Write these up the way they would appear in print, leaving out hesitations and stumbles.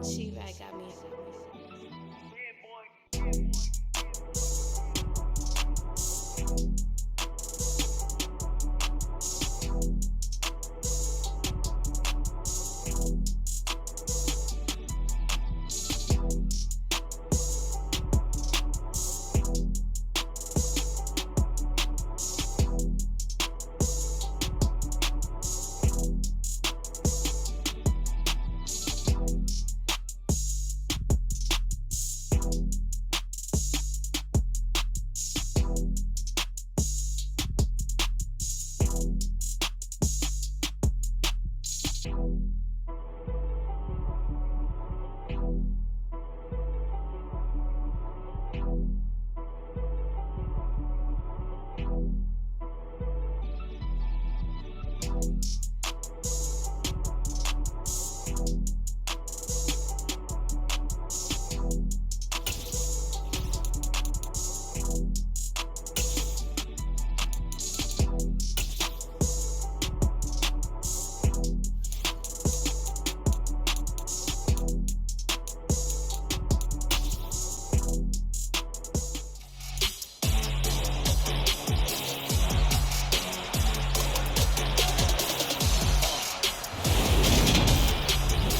She-Rag got me.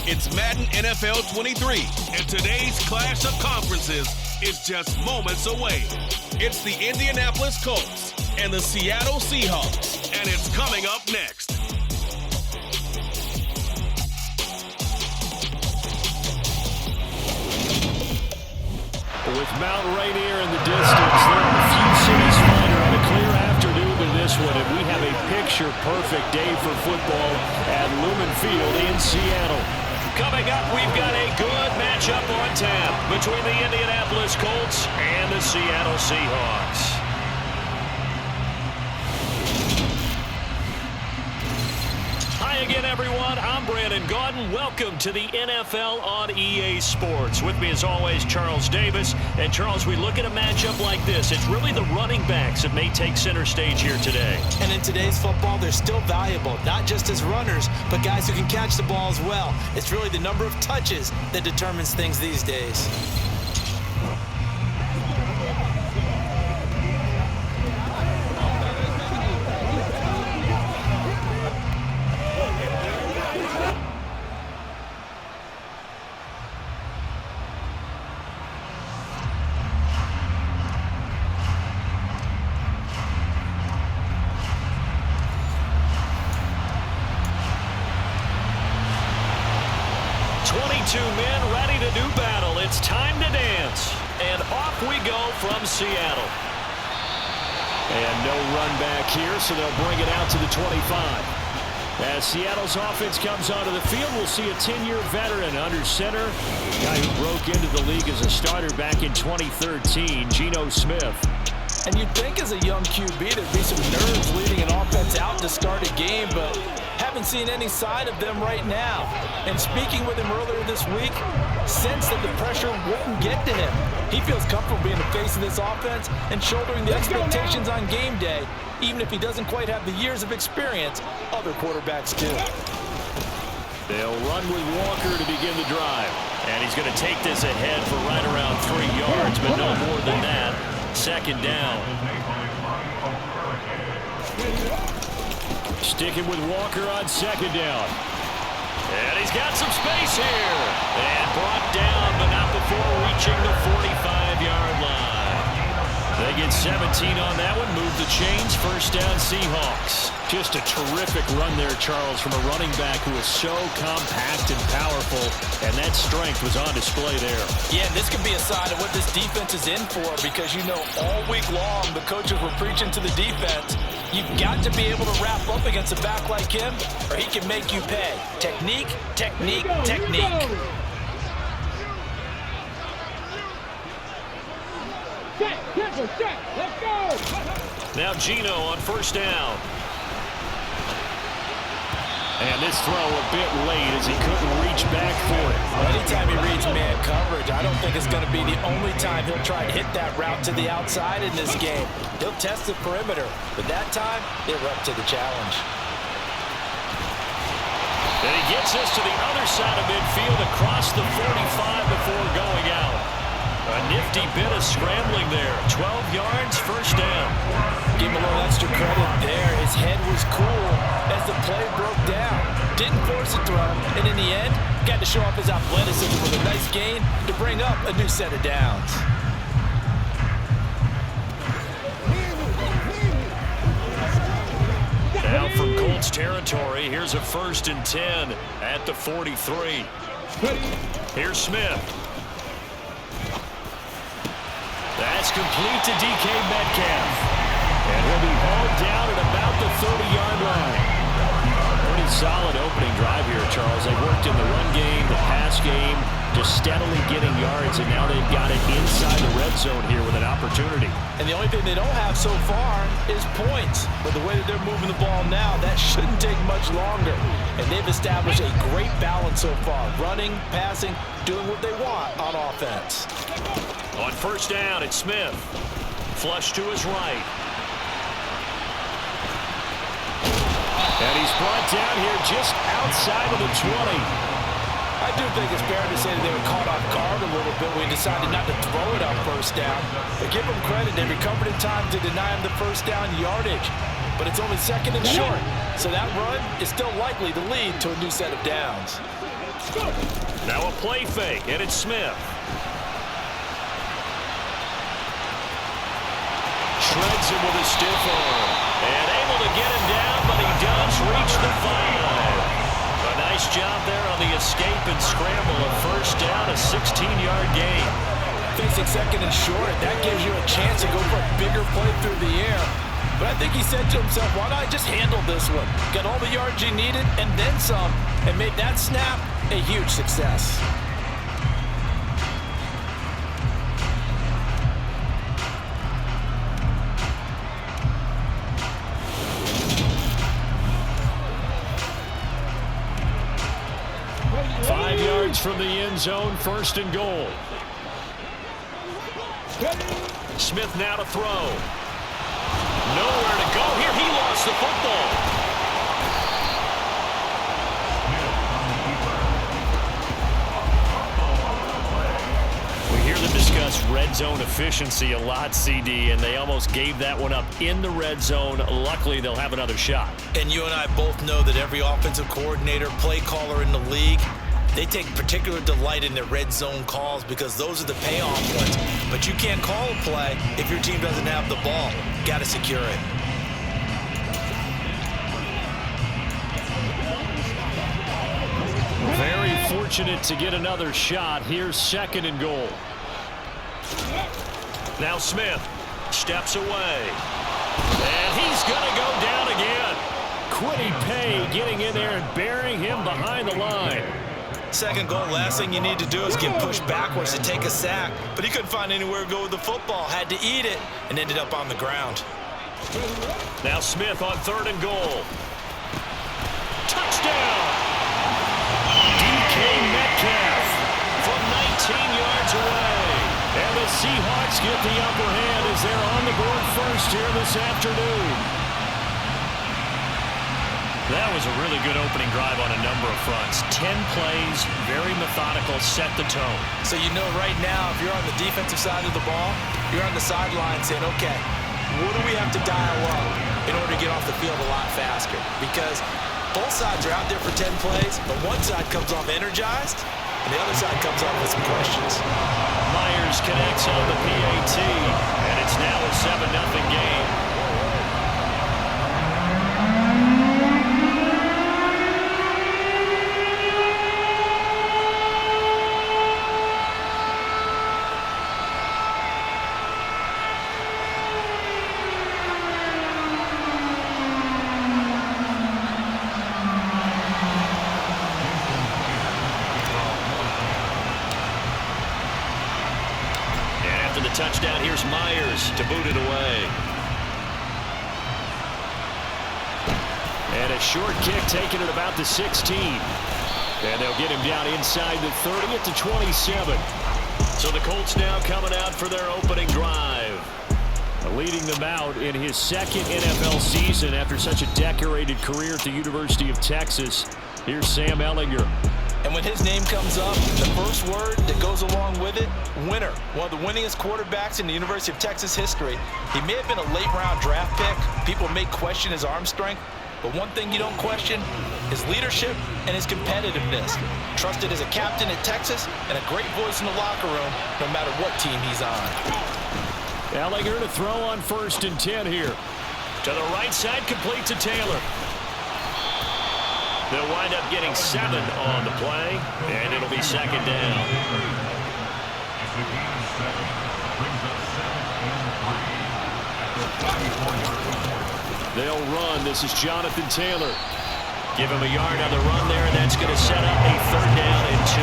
It's Madden NFL 23, and today's clash of conferences is just moments away. It's the Indianapolis Colts and the Seattle Seahawks, and it's coming up next. With Mount Rainier in the distance, there are a few cities finer on a clear afternoon than this one, and we have a picture-perfect day for football at Lumen Field in Seattle. Coming up, we've got a good matchup on tap between the Indianapolis Colts and the Seattle Seahawks. Hi again, everyone. I'm Brandon Gaudin. Welcome to the NFL on EA Sports. With me, as always, Charles Davis. And, Charles, we look at a matchup like this. It's really the running backs that may take center stage here today. And in today's football, they're still valuable, not just as runners, but guys who can catch the ball as well. It's really the number of touches that determines things these days. Two men ready to do battle. It's time to dance. And off we go from Seattle. And no run back here, so they'll bring it out to the 25. As Seattle's offense comes onto the field, we'll see a 10-year veteran under center. A guy who broke into the league as a starter back in 2013, Geno Smith. And you'd think as a young QB there'd be some nerves leading an offense out to start a game, but haven't seen any sign of them right now. And speaking with him earlier this week, sensed that the pressure wouldn't get to him. He feels comfortable being the face of this offense and shouldering the expectations on game day, even if he doesn't quite have the years of experience other quarterbacks do. They'll run with Walker to begin the drive. And he's going to take this ahead for right around 3 yards, but no more than that. Second down. Sticking with Walker on second down. And he's got some space here. And brought down, but not before reaching the 45-yard line. They get 17 on that one. Move the chains. First down, Seahawks. Just a terrific run there, Charles, from a running back who is so compact and powerful. And that strength was on display there. Yeah, this could be a sign of what this defense is in for, because you know all week long the coaches were preaching to the defense. You've got to be able to wrap up against a back like him, or he can make you pay. Technique, technique, technique. Let's go! Now Geno on first down. And this throw a bit late as he couldn't reach back for it. Anytime he reads man coverage, I don't think it's going to be the only time he'll try to hit that route to the outside in this game. He'll test the perimeter, but that time, they were up to the challenge. And he gets this to the other side of midfield across the 45 before going out. A nifty bit of scrambling there. 12 yards, first down. Give him a little extra credit there. His head was cool as the play broke down. Didn't force a throw, and in the end, got to show off his athleticism with a nice gain to bring up a new set of downs. Now from Colts territory, here's a 1st and 10 at the 43. Here's Smith. That's complete to DK Metcalf. And he'll be hauled down at about the 30-yard line. Pretty solid opening drive here, Charles. They worked in the run game, the pass game, just steadily getting yards, and now they've got it inside the red zone here with an opportunity. And the only thing they don't have so far is points. But the way that they're moving the ball now, that shouldn't take much longer. And they've established a great balance so far. Running, passing, doing what they want on offense. On 1st down, it's Smith. Flush to his right. And he's brought down here just outside of the 20. I do think it's fair to say that they were caught off guard a little bit when he decided not to throw it on 1st down. But give them credit, they recovered in time to deny him the 1st down yardage. But it's only 2nd and short, so that run is still likely to lead to a new set of downs. Now a play fake, and it's Smith. Shreds him with a stiff arm. And able to get him down, but he does reach the 5. A nice job there on the escape and scramble. A 1st down, a 16-yard gain. Facing 2nd and short, that gives you a chance to go for a bigger play through the air. But I think he said to himself, why not just handle this one? Got all the yards you needed and then some, and made that snap a huge success. From the end zone, 1st and goal. Smith now to throw. Nowhere to go here. He lost the football. We hear them discuss red zone efficiency a lot, CD, and they almost gave that one up in the red zone. Luckily, they'll have another shot. And you and I both know that every offensive coordinator, play caller in the league, they take particular delight in their red zone calls because those are the payoff ones. But you can't call a play if your team doesn't have the ball. Got to secure it. Very fortunate to get another shot. Here's 2nd and goal. Now Smith steps away. And he's going to go down again. Quiddy Pay getting in there and burying him behind the line. 2nd goal, last thing you need to do is get pushed backwards to take a sack. But he couldn't find anywhere to go with the football. Had to eat it and ended up on the ground. Now Smith on 3rd and goal. Touchdown! DK Metcalf from 19 yards away. And the Seahawks get the upper hand as they're on the board first here this afternoon. That was a really good opening drive on a number of fronts. 10 plays, very methodical, set the tone. So you know right now, if you're on the defensive side of the ball, you're on the sideline saying, okay, what do we have to dial up in order to get off the field a lot faster? Because both sides are out there for 10 plays, but one side comes off energized, and the other side comes off with some questions. Myers connects on the PAT, and it's now a 7-0 game. Touchdown, here's Myers to boot it away. And a short kick taken at about the 16. And they'll get him down inside the 30 at the 27. So the Colts now coming out for their opening drive. Leading them out in his second NFL season after such a decorated career at the University of Texas. Here's Sam Ehlinger. And when his name comes up, the first word that goes along with it, winner. One of the winningest quarterbacks in the University of Texas history. He may have been a late-round draft pick. People may question his arm strength. But one thing you don't question, his leadership and his competitiveness. Trusted as a captain at Texas and a great voice in the locker room, no matter what team he's on. Ehlinger to throw on 1st and 10 here. To the right side, complete to Taylor. They'll wind up getting 7 on the play, and it'll be 2nd down. They'll run. This is Jonathan Taylor. Give him a yard on the run there, and that's going to set up a 3rd down and 2.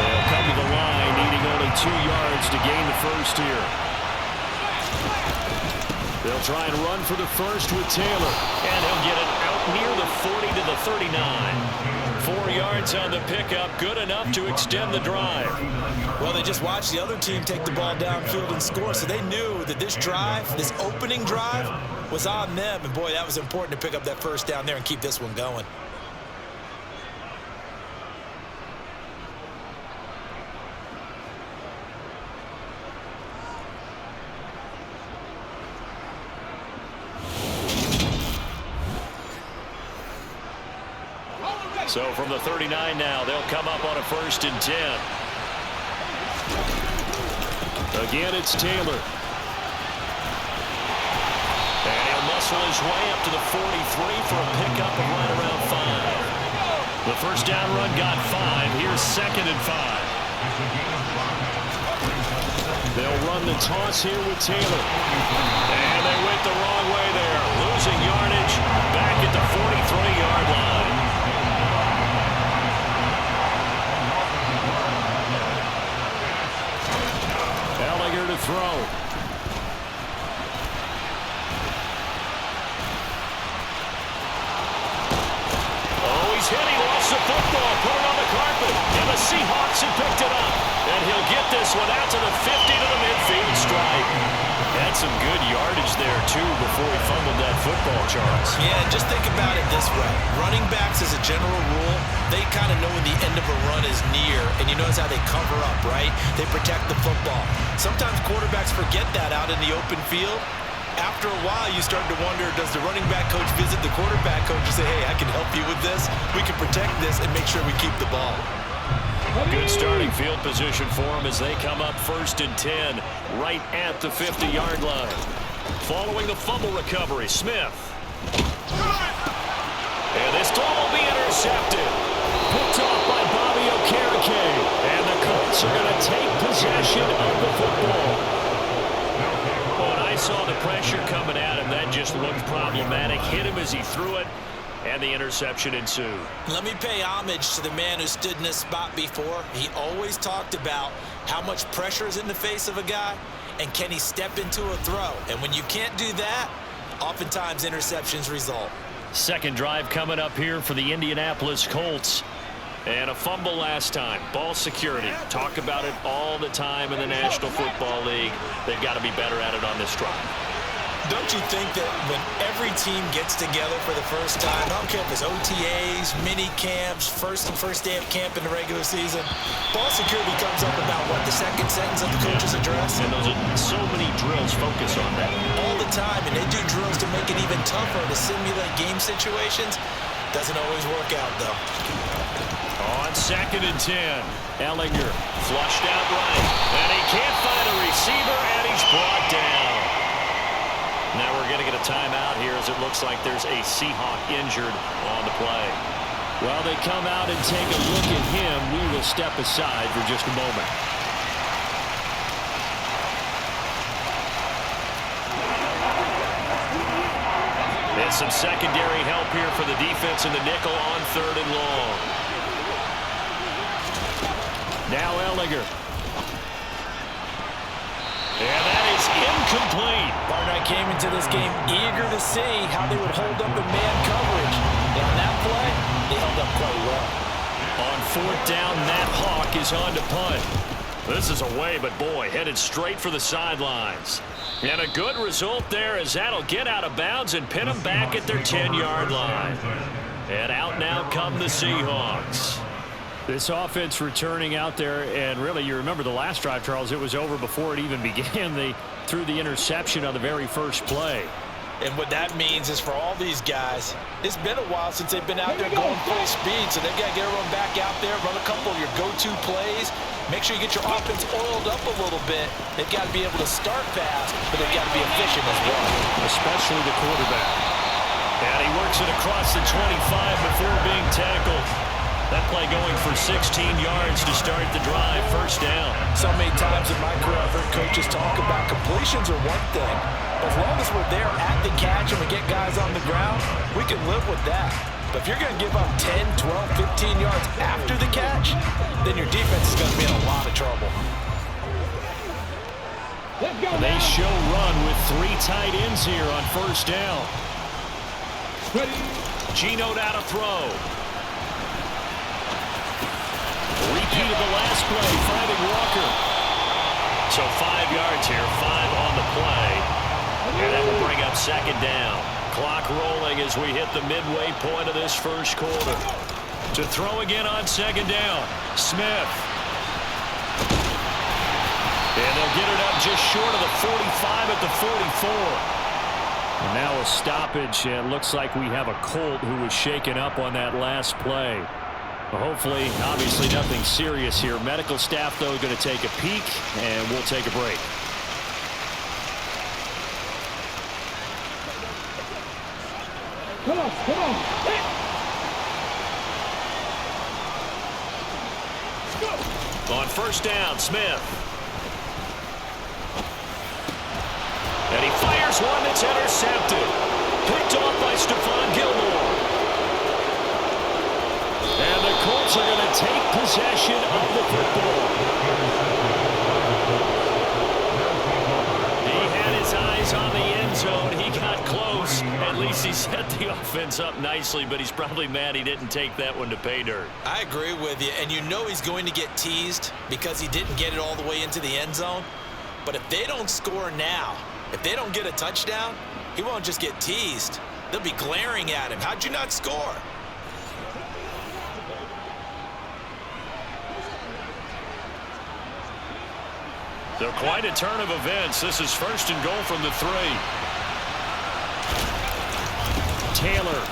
They'll come to the line, needing only 2 yards to gain the first here. They'll try and run for the first with Taylor, and he'll get it out near the 40 to the 39. 4 yards on the pickup, good enough to extend the drive. Well, they just watched the other team take the ball downfield and score, so they knew that this drive, this opening drive, was on them. And, boy, that was important to pick up that first down there and keep this one going. So from the 39 now, they'll come up on a 1st and 10. Again, it's Taylor. And he'll muscle his way up to the 43 for a pickup of right around 5. The first down run got 5. Here's 2nd and 5. They'll run the toss here with Taylor. And they went the wrong way there. Losing yardage back at the 43-yard line. Ehlinger to throw. Oh, he's hit. He lost the football. Put it on the carpet. And the Seahawks have picked it up. And he'll get this one out to the 50 to the midfield stripe. Had some good yardage there, too, before he fumbled that football, Charles. Yeah, and just think about it this way. Running backs, as a general rule, they kind of know when the end of a run is near, and you notice how they cover up, right? They protect the football. Sometimes quarterbacks forget that out in the open field. After a while, you start to wonder, does the running back coach visit the quarterback coach and say, hey, I can help you with this. We can protect this and make sure we keep the ball. Good starting field position for them as they come up 1st and 10 right at the 50-yard line. Following the fumble recovery, Smith. And this throw will be intercepted. Picked off by Bobby Okereke. And the Colts are going to take possession of the football. When I saw the pressure coming at him, that just looked problematic. Hit him as he threw it. And the interception ensued. Let me pay homage to the man who stood in this spot before. He always talked about how much pressure is in the face of a guy and can he step into a throw. And when you can't do that, oftentimes interceptions result. Second drive coming up here for the Indianapolis Colts. And a fumble last time. Ball security. Talk about it all the time in the National Football League. They've got to be better at it on this drive. Don't you think that when every team gets together for the first time, I don't care if it's OTAs, mini camps, first day of camp in the regular season, ball security comes up about what, the second sentence of the coach's address? And those are so many drills focus on that. All the time, and they do drills to make it even tougher to simulate game situations. Doesn't always work out, though. On 2nd and 10, Ehlinger flushed out right, and he can't find a receiver, and he's brought down. Now we're going to get a timeout here as it looks like there's a Seahawk injured on the play. While they come out and take a look at him, we will step aside for just a moment. And some secondary help here for the defense in the nickel on 3rd and long. Now Ehlinger. And that is incomplete. Partner, I came into this game eager to see how they would hold up in man coverage. And on that play, they held up quite well. On 4th down, Matt Hawk is on to punt. This is away, but boy, headed straight for the sidelines. And a good result there as that'll get out of bounds and pin them back at their 10-yard line. And out now come the Seahawks. This offense returning out there, and really you remember the last drive, Charles, it was over before it even began. They threw the interception on the very first play. And what that means is for all these guys, it's been a while since they've been out there going full speed, so they've got to get everyone back out there, run a couple of your go-to plays, make sure you get your offense oiled up a little bit. They've got to be able to start fast, but they've got to be efficient as well. Especially the quarterback. And he works it across the 25 before being tackled. That play going for 16 yards to start the drive, first down. So many times in my career I've heard coaches talk about completions are one thing, but as long as we're there at the catch and we get guys on the ground, we can live with that. But if you're going to give up 10, 12, 15 yards after the catch, then your defense is going to be in a lot of trouble. They show run with 3 tight ends here on first down. Geno now to throw. Repeat of the last play, finding Walker. So 5 yards here, 5 on the play. And that will bring up second down. Clock rolling as we hit the midway point of this first quarter. To throw again on second down, Smith. And they'll get it up just short of the 45 at the 44. And now a stoppage. It looks like we have a Colt who was shaken up on that last play. Well, hopefully, obviously nothing serious here. Medical staff, though, going to take a peek, and we'll take a break. Come on, come on. On first down, Smith. And he fires one that's intercepted. Picked off by Stephon Gilmore. And the Colts are going to take possession of the football. He had his eyes on the end zone. He got close. At least he set the offense up nicely, but he's probably mad he didn't take that one to pay dirt. I agree with you, and you know he's going to get teased because he didn't get it all the way into the end zone. But if they don't score now, if they don't get a touchdown, he won't just get teased. They'll be glaring at him. How'd you not score? So quite a turn of events. This is first and goal from the 3. Taylor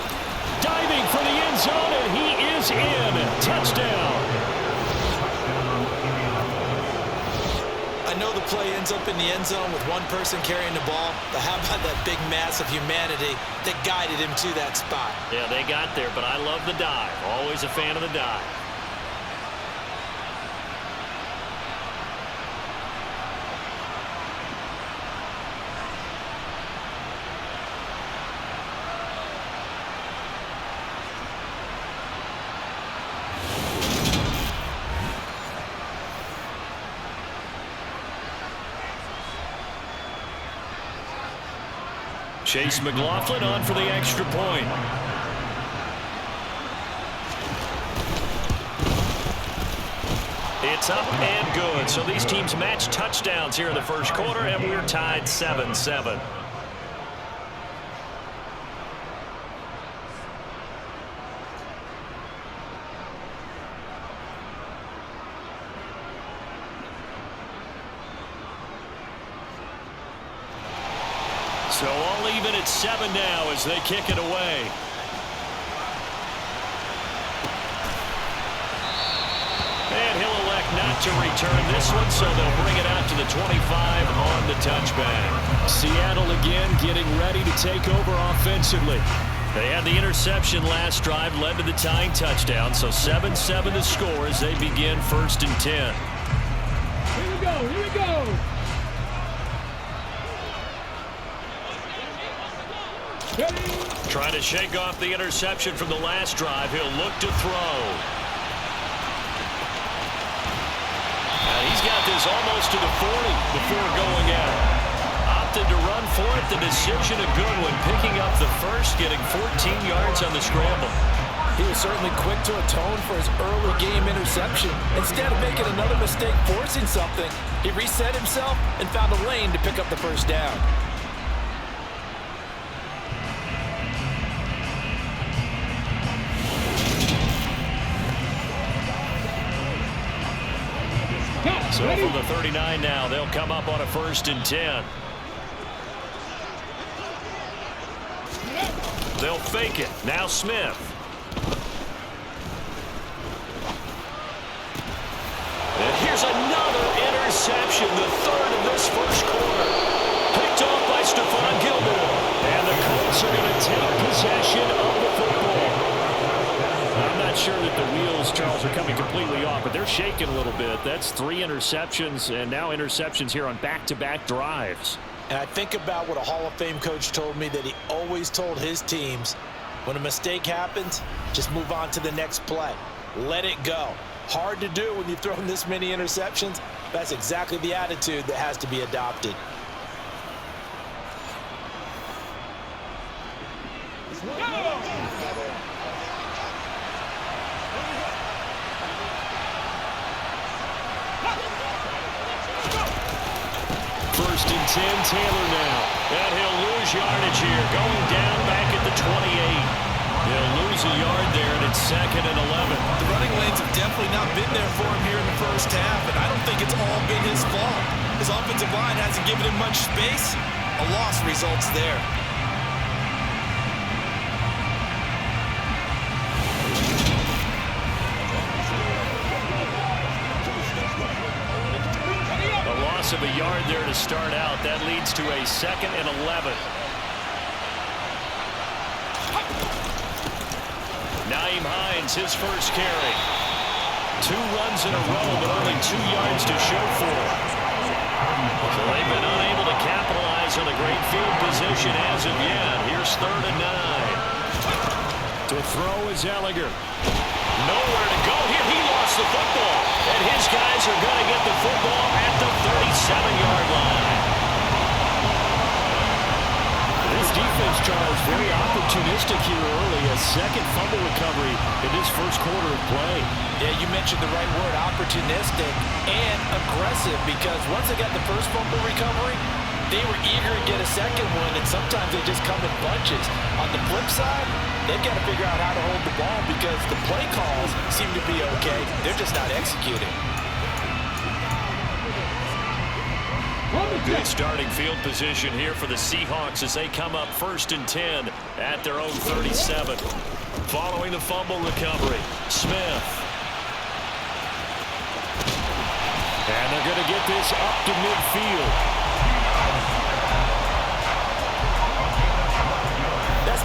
diving for the end zone, and he is in. Touchdown. I know the play ends up in the end zone with one person carrying the ball, but how about that big mass of humanity that guided him to that spot? Yeah, they got there, but I love the dive. Always a fan of the dive. Chase McLaughlin on for the extra point. It's up and good. So these teams match touchdowns here in the first quarter, and we're tied 7-7. So all even at 7 now as they kick it away. And he'll elect not to return this one, so they'll bring it out to the 25 on the touchback. Seattle again getting ready to take over offensively. They had the interception last drive, led to the tying touchdown, so 7-7 the score as they begin first and 10. Here we go, here we go. Trying to shake off the interception from the last drive. He'll look to throw. And he's got this almost to the 40 before going out. Opted to run for it. The decision a good one. Picking up the first, getting 14 yards on the scramble. He was certainly quick to atone for his early game interception. Instead of making another mistake forcing something, he reset himself and found a lane to pick up the first down. So from the 39 now, they'll come up on a 1st and 10. They'll fake it. Now Smith. And here's another interception, the 3rd of this first quarter. Picked off by Stephon Gilmore. And the Colts are going to take possession of the football. I'm not sure that the wheels, Charles, are coming completely off, but they're shaking a little bit. That's 3 interceptions, and now interceptions here on back-to-back drives. And I think about what a Hall of Fame coach told me that he always told his teams, when a mistake happens, just move on to the next play. Let it go. Hard to do when you've thrown this many interceptions. That's exactly the attitude that has to be adopted. First and 10, Taylor now. And he'll lose yardage here, going down back at the 28. He'll lose a yard there, and it's 2nd and 11. The running lanes have definitely not been there for him here in the first half, and I don't think it's all been his fault. His offensive line hasn't given him much space. A loss results there. Of a yard there to start out. That leads to a 2nd and 11. Nyheim Hines, his first carry. 2 runs in a row, but only 2 yards to show for it. So they've been unable to capitalize on a great field position as of yet. Here's 3rd and 9. To throw is Ehlinger. Nowhere to go here. He lost the football. And his guys are going to get the football at the 37-yard line. This defense, Charles, very opportunistic here early. A 2nd fumble recovery in this first quarter of play. Yeah, you mentioned the right word, opportunistic and aggressive, because once they got the first fumble recovery, they were eager to get a 2nd one, and sometimes they just come in bunches. On the flip side, they've got to figure out how to hold the ball because the play calls seem to be okay. They're just not executing. Good starting field position here for the Seahawks as they come up 1st and 10 at their own 37. Following the fumble recovery, Smith. And they're going to get this up to midfield.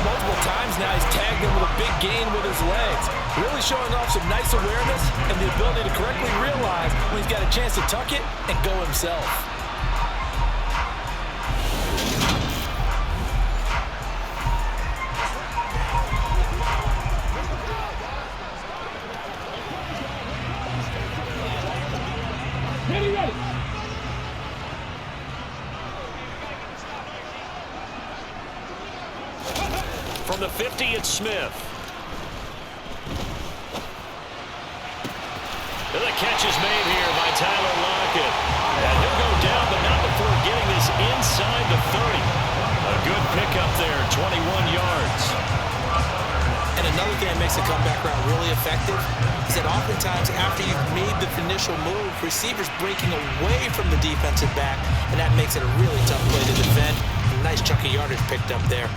Multiple times now he's tagged him with a big gain with his legs. Really showing off some nice awareness and the ability to correctly realize when he's got a chance to tuck it and go himself. Ready. From the 50, it's Smith. And the catch is made here by Tyler Lockett. And he'll go down, but not before getting this inside the 30. A good pickup there, 21 yards. And another thing that makes the comeback route really effective is that oftentimes after you've made the initial move, receivers breaking away from the defensive back, and that makes it a really tough play to defend. A nice chunk of yardage picked up there.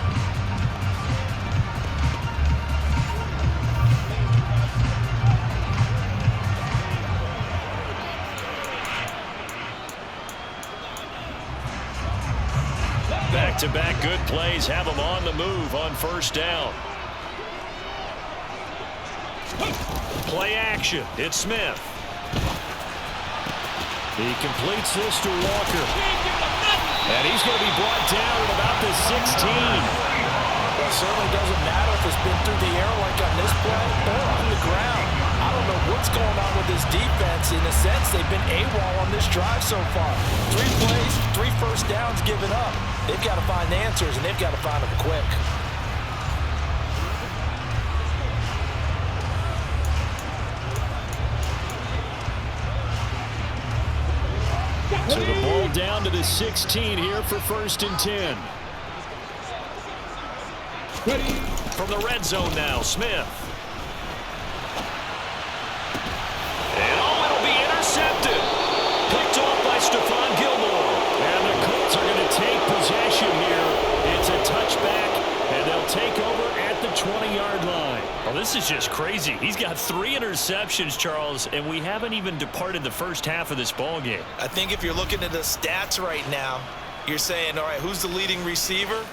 Back-to-back good plays have them on the move on 1st down. Play action. It's Smith. He completes this to Walker. And he's going to be brought down at about the 16. Well, it certainly doesn't matter if it's been through the air like on this play or on the ground. I don't know what's going on with this defense. In a sense, they've been AWOL on this drive so far. 3 plays, 3 first downs given up. They've got to find answers, and they've got to find them quick. So the ball down to the 16 here for 1st and 10. Ready. From the red zone now, Smith. And it'll be intercepted. Picked off by Stephon Gilmore. And the Colts are going to take possession here. It's a touchback, and they'll take over at the 20-yard line. Well, this is just crazy. He's got 3 interceptions, Charles, and we haven't even departed the first half of this ball game. I think if you're looking at the stats right now, you're saying, all right, who's the leading receiver?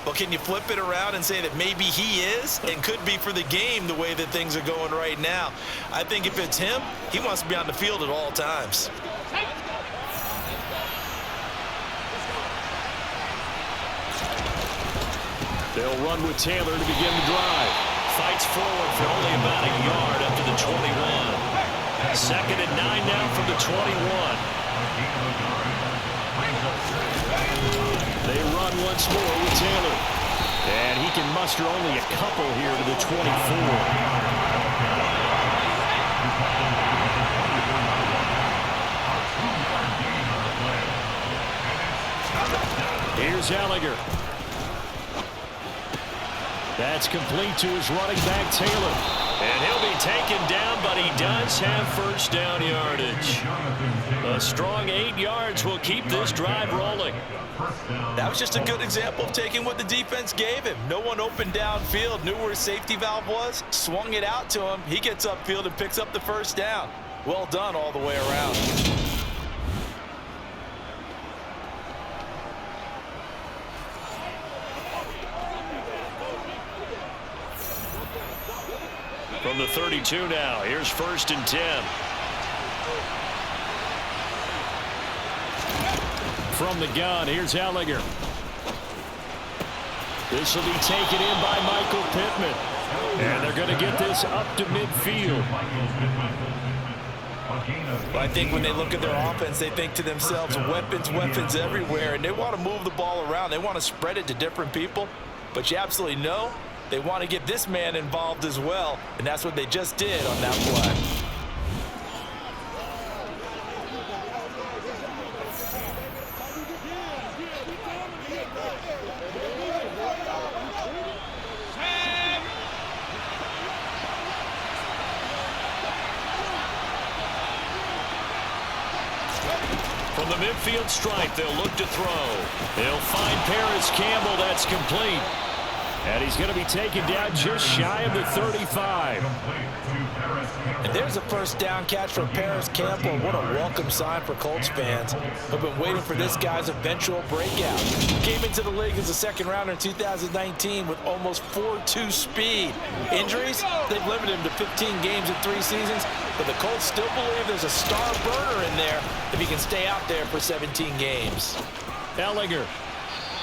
Well, can you flip it around and say that maybe he is and could be for the game the way that things are going right now? I think if it's him, he wants to be on the field at all times. They'll run with Taylor to begin the drive. Fights forward for only about a yard up to the 21. 2nd and 9 now from the 21. They run once more with Taylor. And he can muster only a couple here to the 24. Here's Ehlinger. That's complete to his running back, Taylor. And he'll be taken down, but he does have 1st down yardage. A strong 8 yards will keep this drive rolling. That was just a good example of taking what the defense gave him. No one open downfield, knew where his safety valve was, swung it out to him. He gets upfield and picks up the 1st down. Well done all the way around. From the 32 now, here's 1st and 10. From the gun, here's Ehlinger. This will be taken in by Michael Pittman. And they're going to get this up to midfield. Well, I think when they look at their offense, they think to themselves, weapons, weapons everywhere, and they want to move the ball around. They want to spread it to different people, but you absolutely know they want to get this man involved as well, and that's what they just did on that play. From the midfield stripe, they'll look to throw. They'll find Paris Campbell. That's complete. And he's going to be taken down just shy of the 35. And there's a 1st down catch from Paris Campbell. What a welcome sign for Colts fans who've been waiting for this guy's eventual breakout. Came into the league as a 2nd rounder in 2019 with almost 4.2 speed. Injuries? They've limited him to 15 games in 3 seasons, but the Colts still believe there's a star burner in there if he can stay out there for 17 games. Ehlinger.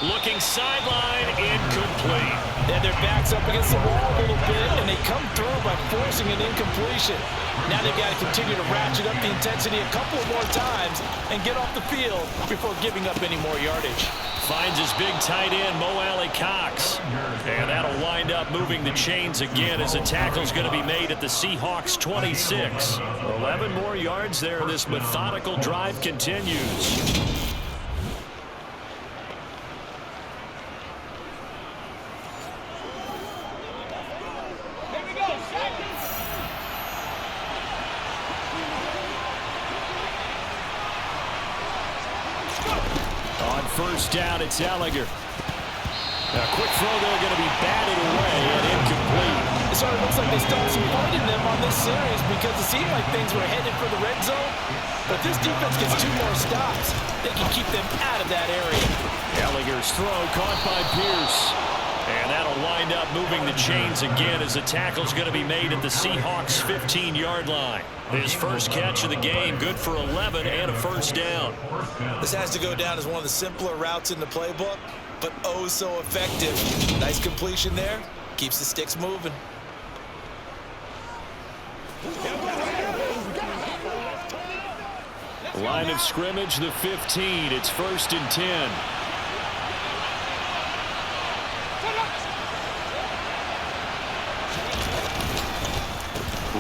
Looking sideline, incomplete. They had their backs up against the wall a little bit, and they come through by forcing an incompletion. Now they've got to continue to ratchet up the intensity a couple of more times and get off the field before giving up any more yardage. Finds his big tight end, Mo Alley-Cox. And that'll wind up moving the chains again as the tackle's going to be made at the Seahawks 26. 11 more yards there. This methodical drive continues. On 1st down, it's Ehlinger. A quick throw there, going to be batted away and incomplete. It sort of looks like they stole some fight in them on this series because it seemed like things were headed for the red zone. But if this defense gets 2 more stops, they can keep them out of that area. Ehlinger's throw caught by Pierce. And that'll wind up moving the chains again as the tackle's going to be made at the Seahawks 15-yard line. His 1st catch of the game, good for 11 and a 1st down. This has to go down as one of the simpler routes in the playbook, but oh so effective. Nice completion there. Keeps the sticks moving. Line of scrimmage, the 15. It's 1st and 10.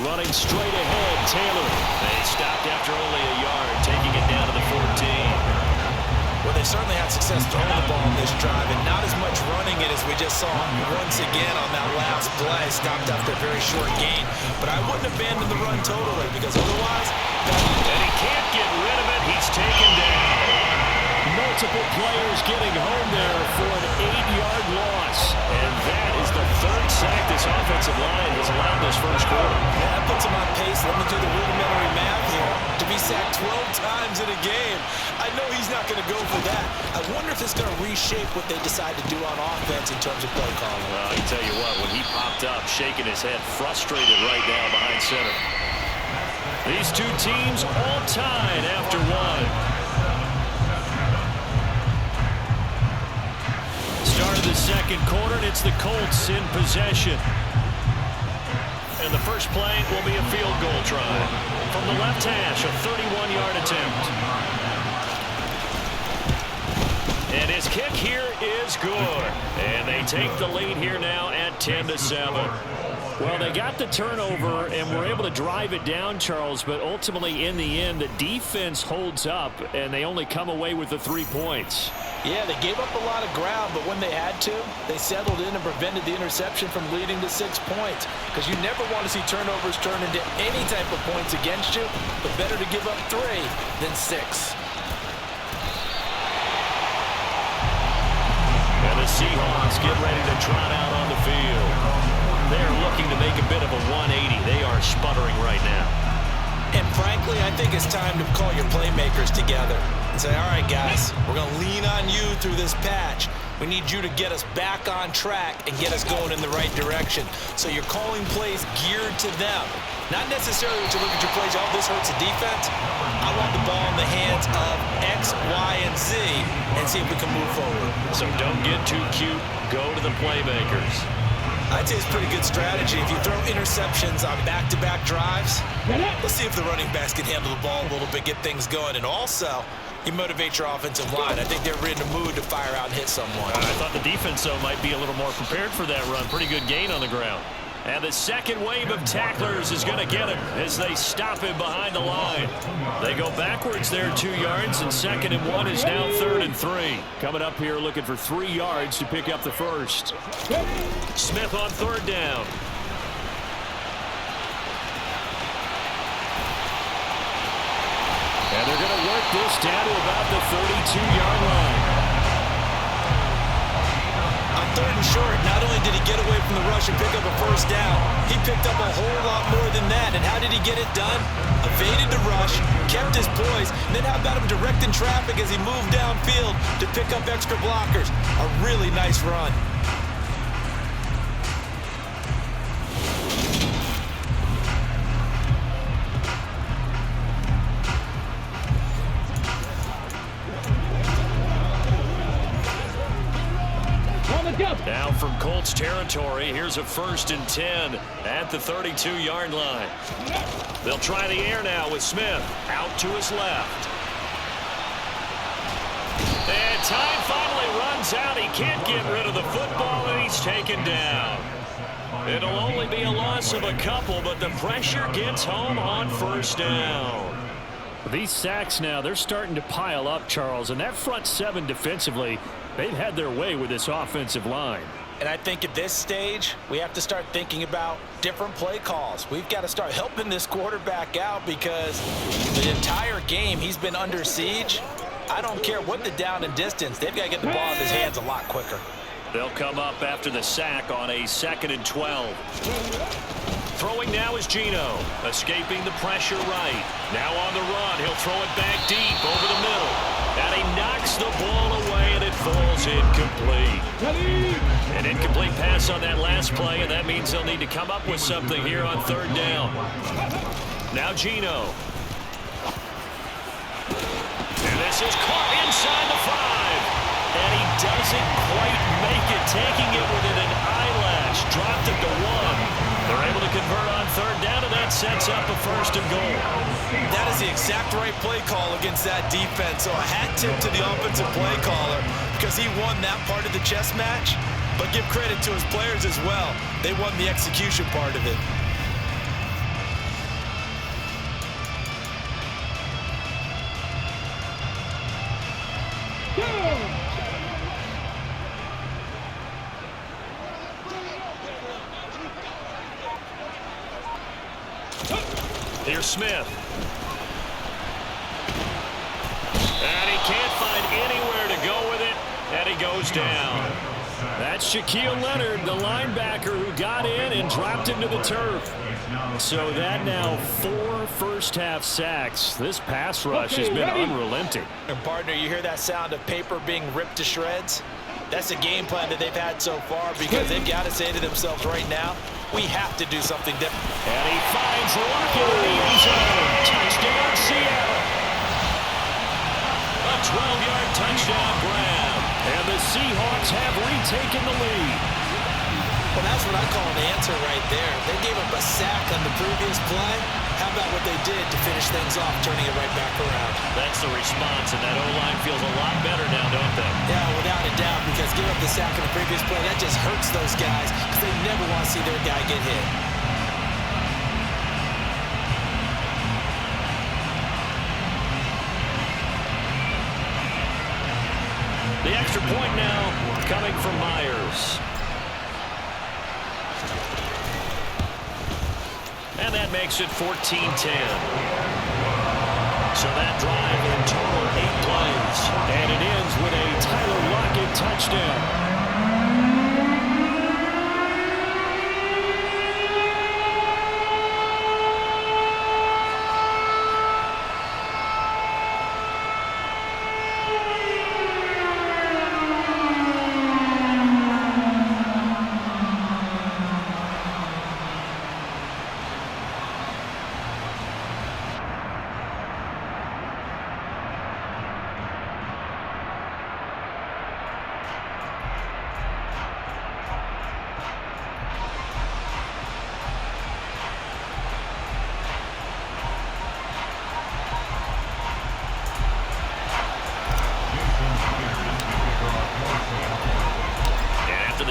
Running straight ahead, Taylor. They stopped after only a yard, taking it down to the 14. success throwing the ball in this drive and not as much running it as we just saw once again on that last play. Stopped after a very short gain. But I wouldn't abandon the run totally because otherwise... And he can't get rid of it. He's taken down. Multiple players getting home there for an 8-yard loss. And that is the third sack this offensive line has allowed this first quarter. Yeah, that puts him on pace. Let me do the rudimentary math here. To be sacked 12 times in a game, I know he's not going to go for that. I wonder if it's going to reshape what they decide to do on offense in terms of play calling. Well, I can tell you what, when he popped up, shaking his head, frustrated right now behind center. These two teams all tied after one. Start of the second quarter, and it's the Colts in possession. And the first play will be a field goal try. From the left hash, a 31-yard attempt. And his kick here is good. And they take the lead here now at 10-7. Well, they got the turnover and were able to drive it down, Charles, but ultimately in the end, the defense holds up, and they only come away with the 3 points. Yeah, they gave up a lot of ground, but when they had to, they settled in and prevented the interception from leading to 6 points. Because you never want to see turnovers turn into any type of points against you, but better to give up 3 than 6. And the Seahawks get ready to trot out on the field. They're looking to make a bit of a 180. They are sputtering right now. And frankly, I think it's time to call your playmakers together and say, all right, guys, we're going to lean on you through this patch. We need you to get us back on track and get us going in the right direction. So you're calling plays geared to them. Not necessarily to look at your plays, oh, this hurts the defense. I want the ball in the hands of X, Y, and Z and see if we can move forward. So don't get too cute. Go to the playmakers. I'd say it's a pretty good strategy. If you throw interceptions on back-to-back drives, let's see if the running backs can handle the ball a little bit, get things going. And also, you motivate your offensive line. I think they're in the mood to fire out and hit someone. I thought the defense, though, might be a little more prepared for that run. Pretty good gain on the ground. And the second wave of tacklers is going to get him as they stop him behind the line. They go backwards there 2 yards, and 2nd and 1 is now 3rd and 3. Coming up here looking for 3 yards to pick up the first. Smith on 3rd down. And they're going to work this down to about the 32-yard line. On 3rd and short, not only did he get away from the rush and pick up a first down, he picked up a whole lot more than that. And how did he get it done? Evaded the rush, kept his poise, and then how about him directing traffic as he moved downfield to pick up extra blockers? A really nice run. Now from Colts territory, here's a 1st and 10 at the 32-yard line. They'll try the air now with Smith out to his left. And time finally runs out. He can't get rid of the football, and he's taken down. It'll only be a loss of a couple, but the pressure gets home on 1st down. These sacks now, they're starting to pile up, Charles, and that front 7 defensively, they've had their way with this offensive line. And I think at this stage, we have to start thinking about different play calls. We've got to start helping this quarterback out because the entire game he's been under siege. I don't care what the down and distance. They've got to get the ball in his hands a lot quicker. They'll come up after the sack on a 2nd and 12. Throwing now is Geno, escaping the pressure right. Now on the run, he'll throw it back deep over the middle. And he knocks the ball away, and it falls incomplete. An incomplete pass on that last play, and that means they'll need to come up with something here on 3rd down. Now Geno. And this is caught inside the 5. And he doesn't quite make it, taking it within an eyelash. Dropped it to 1. They're able to convert on 3rd down, and that sets up a 1st and goal. That is the exact right play call against that defense. So a hat tip to the offensive play caller because he won that part of the chess match. But give credit to his players as well. They won the execution part of it. Smith. And he can't find anywhere to go with it, and he goes down. That's Shaquille Leonard, the linebacker who got in and dropped him to the turf. So that now 4 first-half sacks. This pass rush has been unrelenting. And partner, you hear that sound of paper being ripped to shreds? That's the game plan that they've had so far because they've got to say to themselves right now, we have to do something different. And he finds Lockett in the end zone. Touchdown, Seattle. A 12-yard touchdown grab. And the Seahawks have retaken the lead. Well, that's what I call an answer right there. They gave up a sack on the previous play. How about what they did to finish things off, turning it right back around? That's the response, and that O-line feels a lot better now, don't they? Yeah, without a doubt, because giving up the sack on the previous play, that just hurts those guys because they never want to see their guy get hit. The extra point now coming from Myers. And that makes it 14-10. So that drive in total 8 plays. And it ends with a Tyler Lockett touchdown.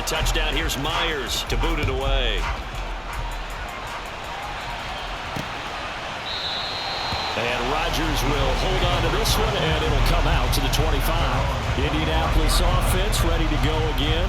Touchdown, here's Myers to boot it away. And Rodgers will hold on to this one, and it'll come out to the 25. Indianapolis offense ready to go again.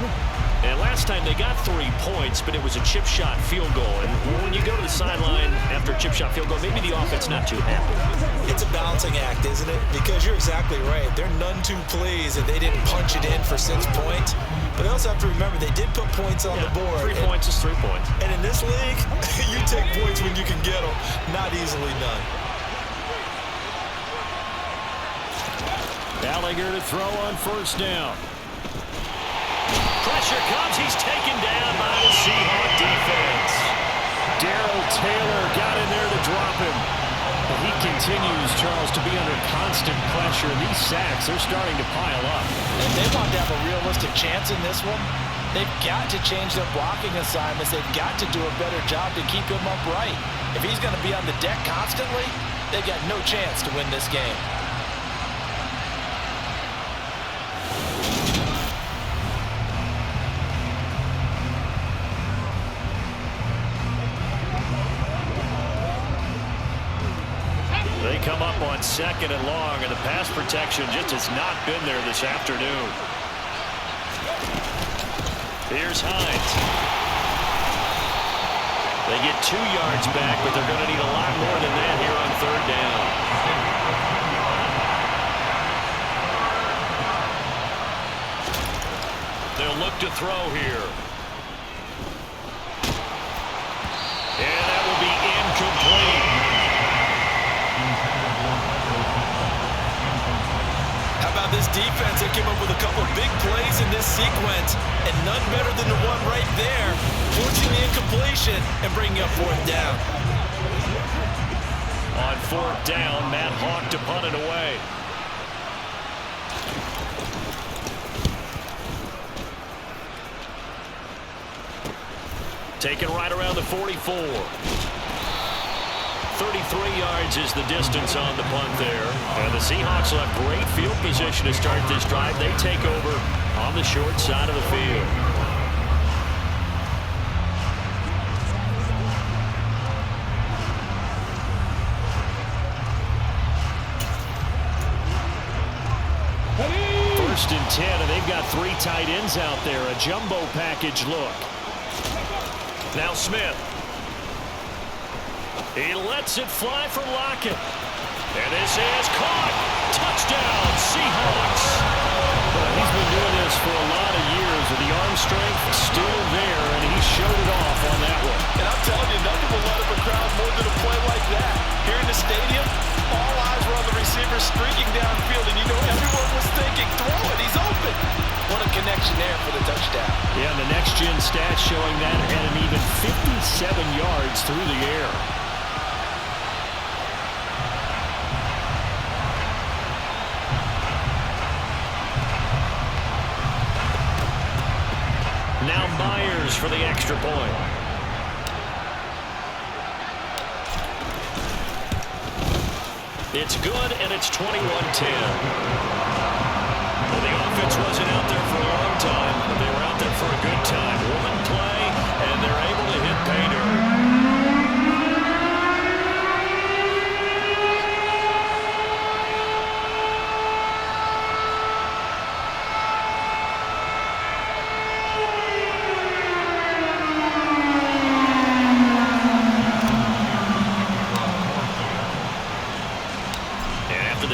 And last time they got 3 points, but it was a chip shot field goal. And when you go to the sideline after a chip shot field goal, maybe the offense not too happy. It's a balancing act, isn't it? Because you're exactly right. They're none too pleased that they didn't punch it in for 6 points. But they also have to remember they did put points on the board. 3 points is 3 points. And in this league, you take points when you can get them, not easily done. Ehlinger to throw on first down. Pressure comes. He's taken down by the Seahawks defense. Darrell Taylor got in there to drop him. But he continues, Charles, to be under constant pressure. These sacks, they're starting to pile up. If they want to have a realistic chance in this one, they've got to change their blocking assignments. They've got to do a better job to keep him upright. If he's going to be on the deck constantly, they've got no chance to win this game. They come up on 2nd and long, and the pass protection just has not been there this afternoon. Here's Hines. They get 2 yards back, but they're going to need a lot more than that here on 3rd down. They'll look to throw here. And that will be incomplete. This defense, they came up with a couple big plays in this sequence, and none better than the one right there, forcing the incompletion and bringing up 4th down. On 4th down, Matt Hawk to punt it away. Taken right around the 44. 33 yards is the distance on the punt there. And the Seahawks will have great field position to start this drive. They take over on the short side of the field. First and 10, and they've got 3 tight ends out there. A jumbo package look. Now Smith. He lets it fly for Lockett. And this is caught. Touchdown, Seahawks. He's been doing this for a lot of years, and the arm strength is still there, and he showed it off on that one. And I'm telling you, nothing will let up a crowd more than a play like that. Here in the stadium, all eyes were on the receiver streaking downfield, and you know everyone was thinking, throw it, he's open. What a connection there for the touchdown. Yeah, and the next-gen stats showing that had him even 57 yards through the air. Now Myers for the extra point. It's good, and it's 21-10. Well, the offense wasn't out there for a long time, but they were out there for a good time. One play, and they're able to hit pay dirt.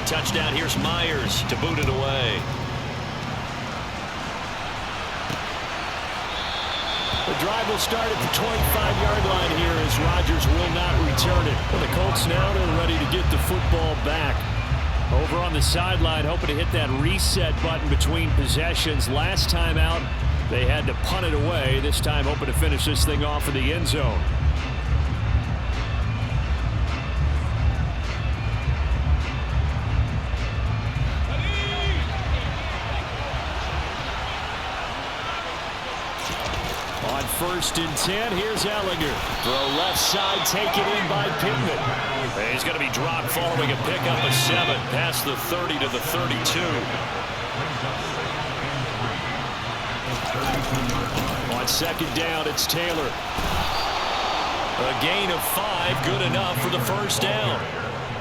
Touchdown, here's Myers to boot it away. The drive will start at the 25-yard line here as Rodgers will not return it. Well, the Colts now they're ready to get the football back. Over on the sideline, hoping to hit that reset button between possessions. Last time out, they had to punt it away. This time hoping to finish this thing off in the end zone. First and 10, here's Ehlinger. Throw left side, taken in by Pittman. He's going to be dropped following a pickup of 7 past the 30 to the 32. On second down, it's Taylor. A gain of 5, good enough for the first down.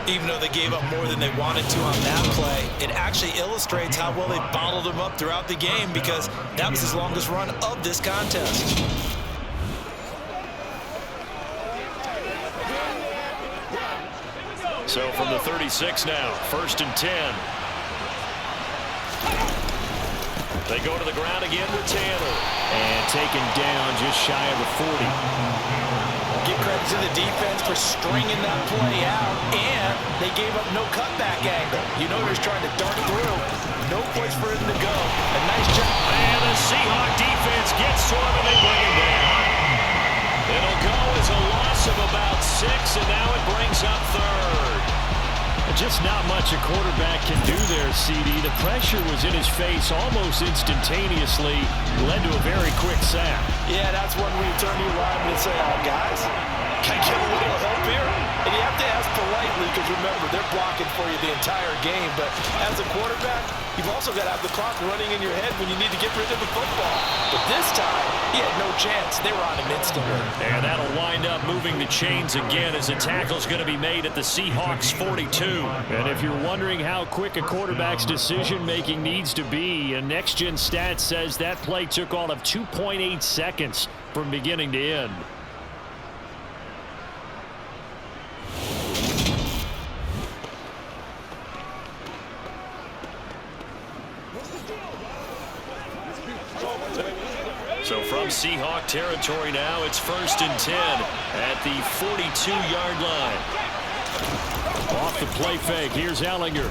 Even though they gave up more than they wanted to on that play, it actually illustrates how well they bottled him up throughout the game because that was his longest run of this contest. So from the 36 now, first and 10. They go to the ground again with Taylor. And taken down just shy of the 40. Give credit to the defense for stringing that play out, and they gave up no cutback angle. You know he was trying to dart through. No place for him to go. A nice job. And the Seahawk defense gets to him, and they bring him down. It'll go as a loss of about 6, and now it brings up third. Just not much a quarterback can do there, CD. The pressure was in his face almost instantaneously. Led to a very quick sack. Yeah, that's when we turn to your lineman and say, guys, can I get a little help here? And you have to ask politely because, remember, they're blocking for you the entire game. But as a quarterback, you've also got to have the clock running in your head when you need to get rid of the football. But this time, he had no chance. They were on him instantly. And that'll wind up moving the chains again as a tackle's going to be made at the Seahawks 42. And if you're wondering how quick a quarterback's decision-making needs to be, a next-gen stat says that play took all of 2.8 seconds from beginning to end. So from Seahawk territory now, it's first and 10 at the 42-yard line. Off the play fake, here's Ehlinger.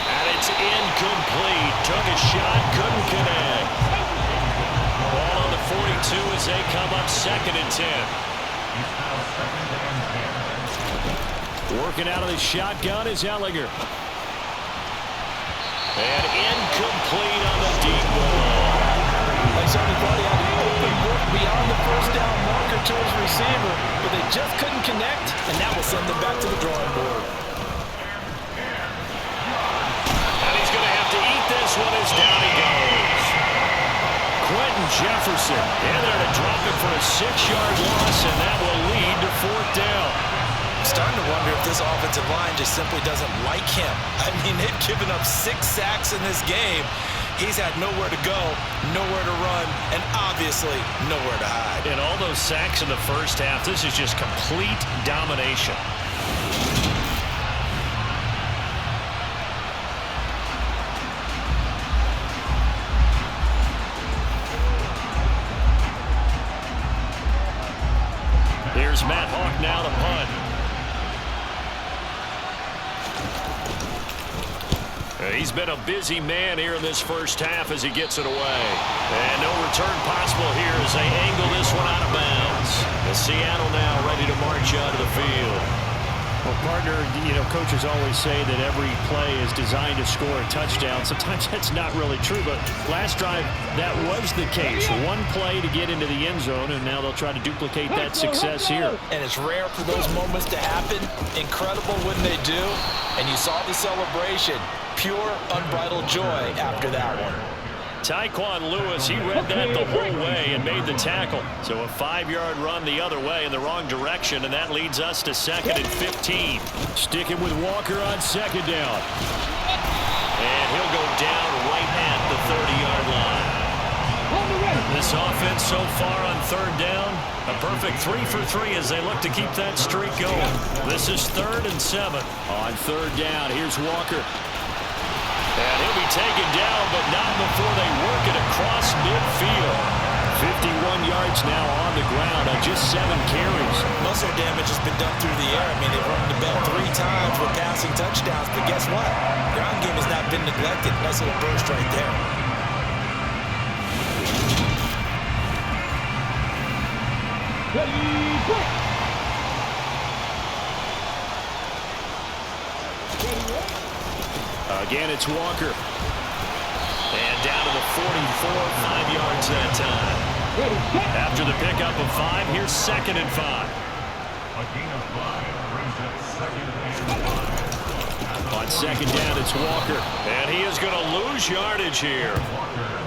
And it's incomplete. Took a shot, couldn't connect. Ball on the 42 as they come up second and 10. Working out of the shotgun is Ehlinger. And incomplete on the deep ball. They certainly thought he had an open look beyond the first down marker to his receiver, but they just couldn't connect, and that will send them back to the drawing board. And he's going to have to eat this one as down he goes. Quentin Jefferson in there to drop it for a 6-yard loss, and that will lead to fourth down. I'm starting to wonder if this offensive line just simply doesn't like him. I mean, they've given up 6 sacks in this game. He's had nowhere to go, nowhere to run, and obviously nowhere to hide. And all those sacks in the first half, this is just complete domination. Here's Matt Hawk now to punt. He's been a busy man here in this first half as he gets it away. And no return possible here as they angle this one out of bounds. And Seattle now ready to march out of the field. Well, partner, coaches always say that every play is designed to score a touchdown. Sometimes that's not really true, but last drive, that was the case. One play to get into the end zone, and now they'll try to duplicate that success here. And it's rare for those moments to happen. Incredible when they do. And you saw the celebration. Pure, unbridled joy after that one. Tyquan Lewis, he read that the whole way and made the tackle. So a 5-yard run the other way in the wrong direction, and that leads us to 2nd and 15. Sticking with Walker on 2nd down. And he'll go down right at the 30-yard line. This offense so far on 3rd down, a perfect 3 for 3 as they look to keep that streak going. This is 3rd and 7. On 3rd down, here's Walker. And he'll be taken down, but not before they work it across midfield. 51 yards now on the ground on just 7 carries. Muscle damage has been done through the air. I mean, they've rung the bell 3 times with passing touchdowns, but guess what? Ground game has not been neglected. Nice little burst right there. Again, it's Walker. And down to the 44, 5 yards that time. After the pickup of 5, here's 2nd and 5. On 2nd down, it's Walker. And he is going to lose yardage here.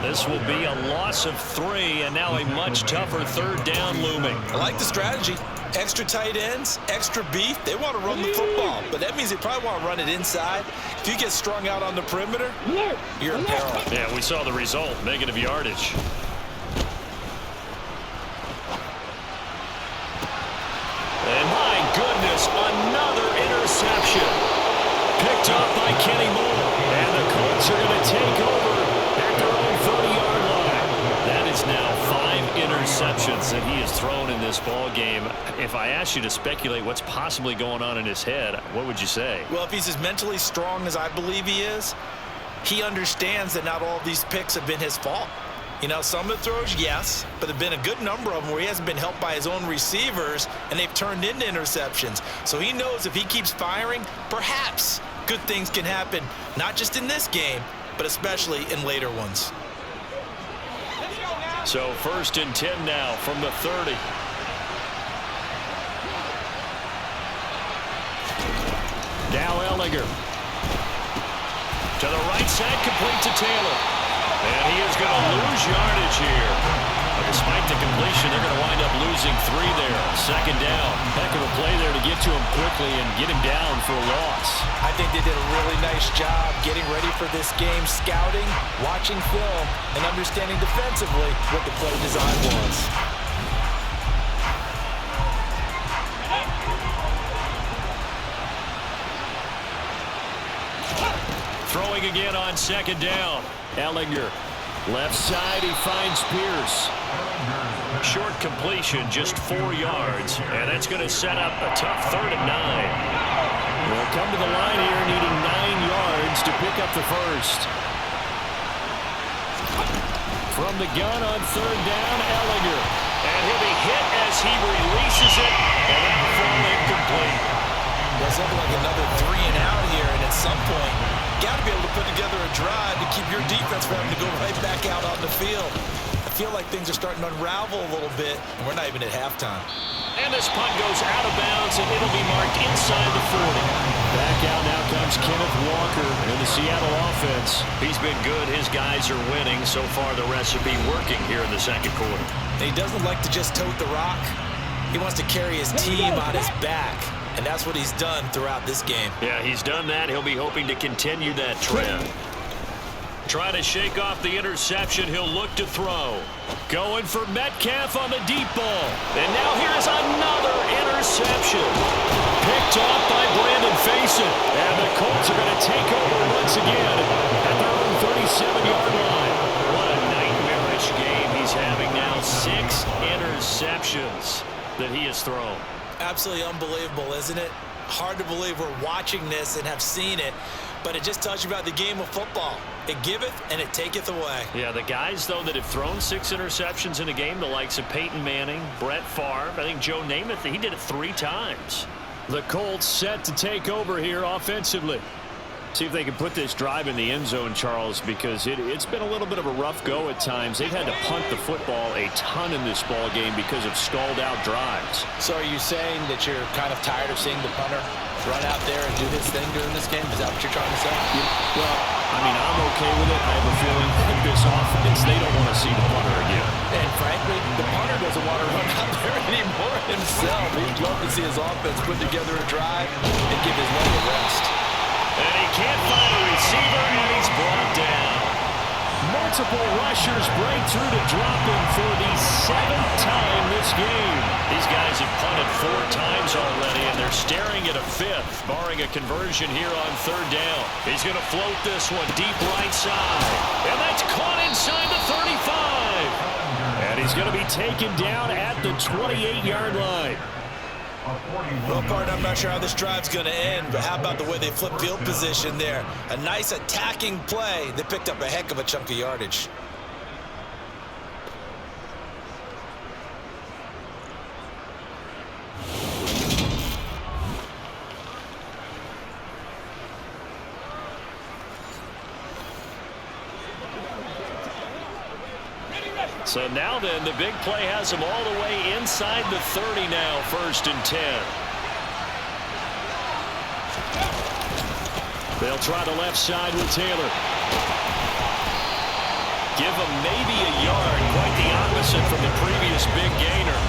This will be a loss of 3, and now a much tougher 3rd down looming. I like the strategy. Extra tight ends, extra beef. They want to run the football, but that means they probably want to run it inside. If you get strung out on the perimeter, you're in peril. Yeah, we saw the result, negative yardage. And my goodness, another interception. Picked up by Kenny Moore. And the Colts are going to take over at their own 30-yard line. That is now 5 interceptions that he has thrown in this ball game. If I asked you to speculate what's possibly going on in his head, what would you say? Well, if he's as mentally strong as I believe he is, he understands that not all of these picks have been his fault. Some of the throws, yes, but there have been a good number of them where he hasn't been helped by his own receivers, and they've turned into interceptions. So he knows if he keeps firing, perhaps good things can happen, not just in this game, but especially in later ones. So 1st and 10 now from the 30. Now Ehlinger. To the right side, complete to Taylor. And he is going to lose yardage here. But despite the completion, they're going to wind up losing 3 there. 2nd down. Heck of a play there to get to him quickly and get him down for a loss. I think they did a really nice job getting ready for this game, scouting, watching film, and understanding defensively what the play design was. Throwing again on 2nd down. Ehlinger. Left side, he finds Pierce. Short completion, just 4 yards. And that's going to set up a tough 3rd and 9. They'll come to the line here needing 9 yards to pick up the first. From the gun on 3rd down, Ehlinger. And he'll be hit as he releases it. And that will fall incomplete. There's something like another 3 and out here, and at some point, got to be able to put together a drive to keep your defense from having to go right back out on the field. I feel like things are starting to unravel a little bit, and we're not even at halftime. And this punt goes out of bounds, and it'll be marked inside the 40. Back out now comes Kenneth Walker in the Seattle offense. He's been good. His guys are winning. So far, the recipe working here in the 2nd quarter. And he doesn't like to just tote the rock. He wants to carry his team on his back. And that's what he's done throughout this game. Yeah, he's done that. He'll be hoping to continue that trend. Trying to shake off the interception. He'll look to throw. Going for Metcalf on the deep ball. And now here's another interception. Picked off by Brandon Faison. And the Colts are going to take over once again at their own 37-yard line. What a nightmarish game he's having now. 6 interceptions that he has thrown. Absolutely unbelievable, isn't it? Hard to believe we're watching this and have seen it, but it just tells you about the game of football. It giveth and it taketh away. Yeah, the guys, though, that have thrown 6 interceptions in a game, the likes of Peyton Manning, Brett Favre, I think Joe Namath, he did it 3 times. The Colts set to take over here offensively. See if they can put this drive in the end zone, Charles, because it's been a little bit of a rough go at times. They've had to punt the football a ton in this ball game because of stalled-out drives. So are you saying that you're kind of tired of seeing the punter run out there and do his thing during this game? Is that what you're trying to say? Well, I mean, I'm okay with it. I have a feeling that this offense, they don't want to see the punter again. And frankly, the punter doesn't want to run out there anymore himself. He'd love to see his offense put together a drive and give his leg a rest. And he can't find a receiver, and he's brought down. Multiple rushers break through to drop him for the 7th time this game. These guys have punted 4 times already, and they're staring at a 5th, barring a conversion here on 3rd down. He's going to float this one deep right side, and that's caught inside the 35. And he's going to be taken down at the 28-yard line. Well, partner, I'm not sure how this drive's going to end, but how about the way they flip field position there? A nice attacking play. They picked up a heck of a chunk of yardage. So now then, the big play has him all the way inside the 30 now, 1st and 10. They'll try the left side with Taylor. Give him maybe a yard, quite the opposite from the previous big gainer.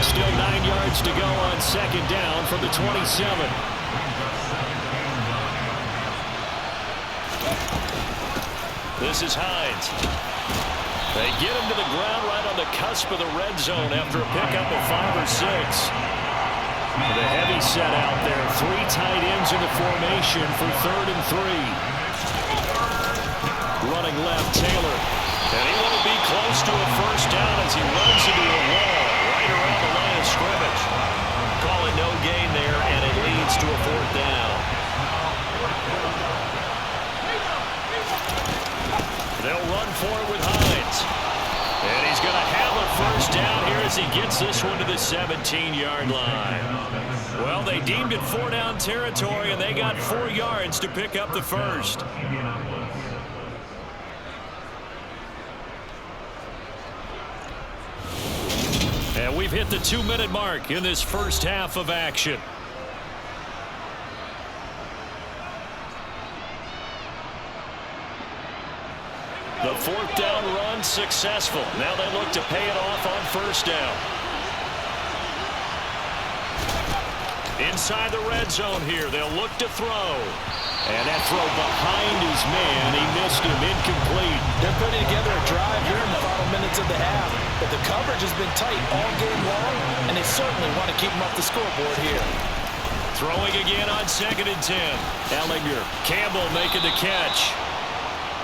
Still 9 yards to go on 2nd down from the 27. This is Hines. They get him to the ground right on the cusp of the red zone after a pickup of 5 or 6. The heavy set out there. 3 tight ends in the formation for 3rd and 3. Running left, Taylor. And he won't be close to a 1st down as he runs into a wall right around the line of scrimmage. Call it no gain there, and it leads to a 4th down. They'll run for it with Hines. And he's going to have a 1st down here as he gets this one to the 17-yard line. Well, they deemed it 4-down territory, and they got 4 yards to pick up the 1st. And we've hit the 2-minute mark in this first half of action. The 4th down run successful. Now they look to pay it off on 1st down. Inside the red zone here, they'll look to throw. And that throw behind his man, he missed him, incomplete. They're putting together a drive here in the final minutes of the half, but the coverage has been tight all game long, and they certainly want to keep them off the scoreboard here. Throwing again on 2nd and 10. Ehlinger, Campbell making the catch.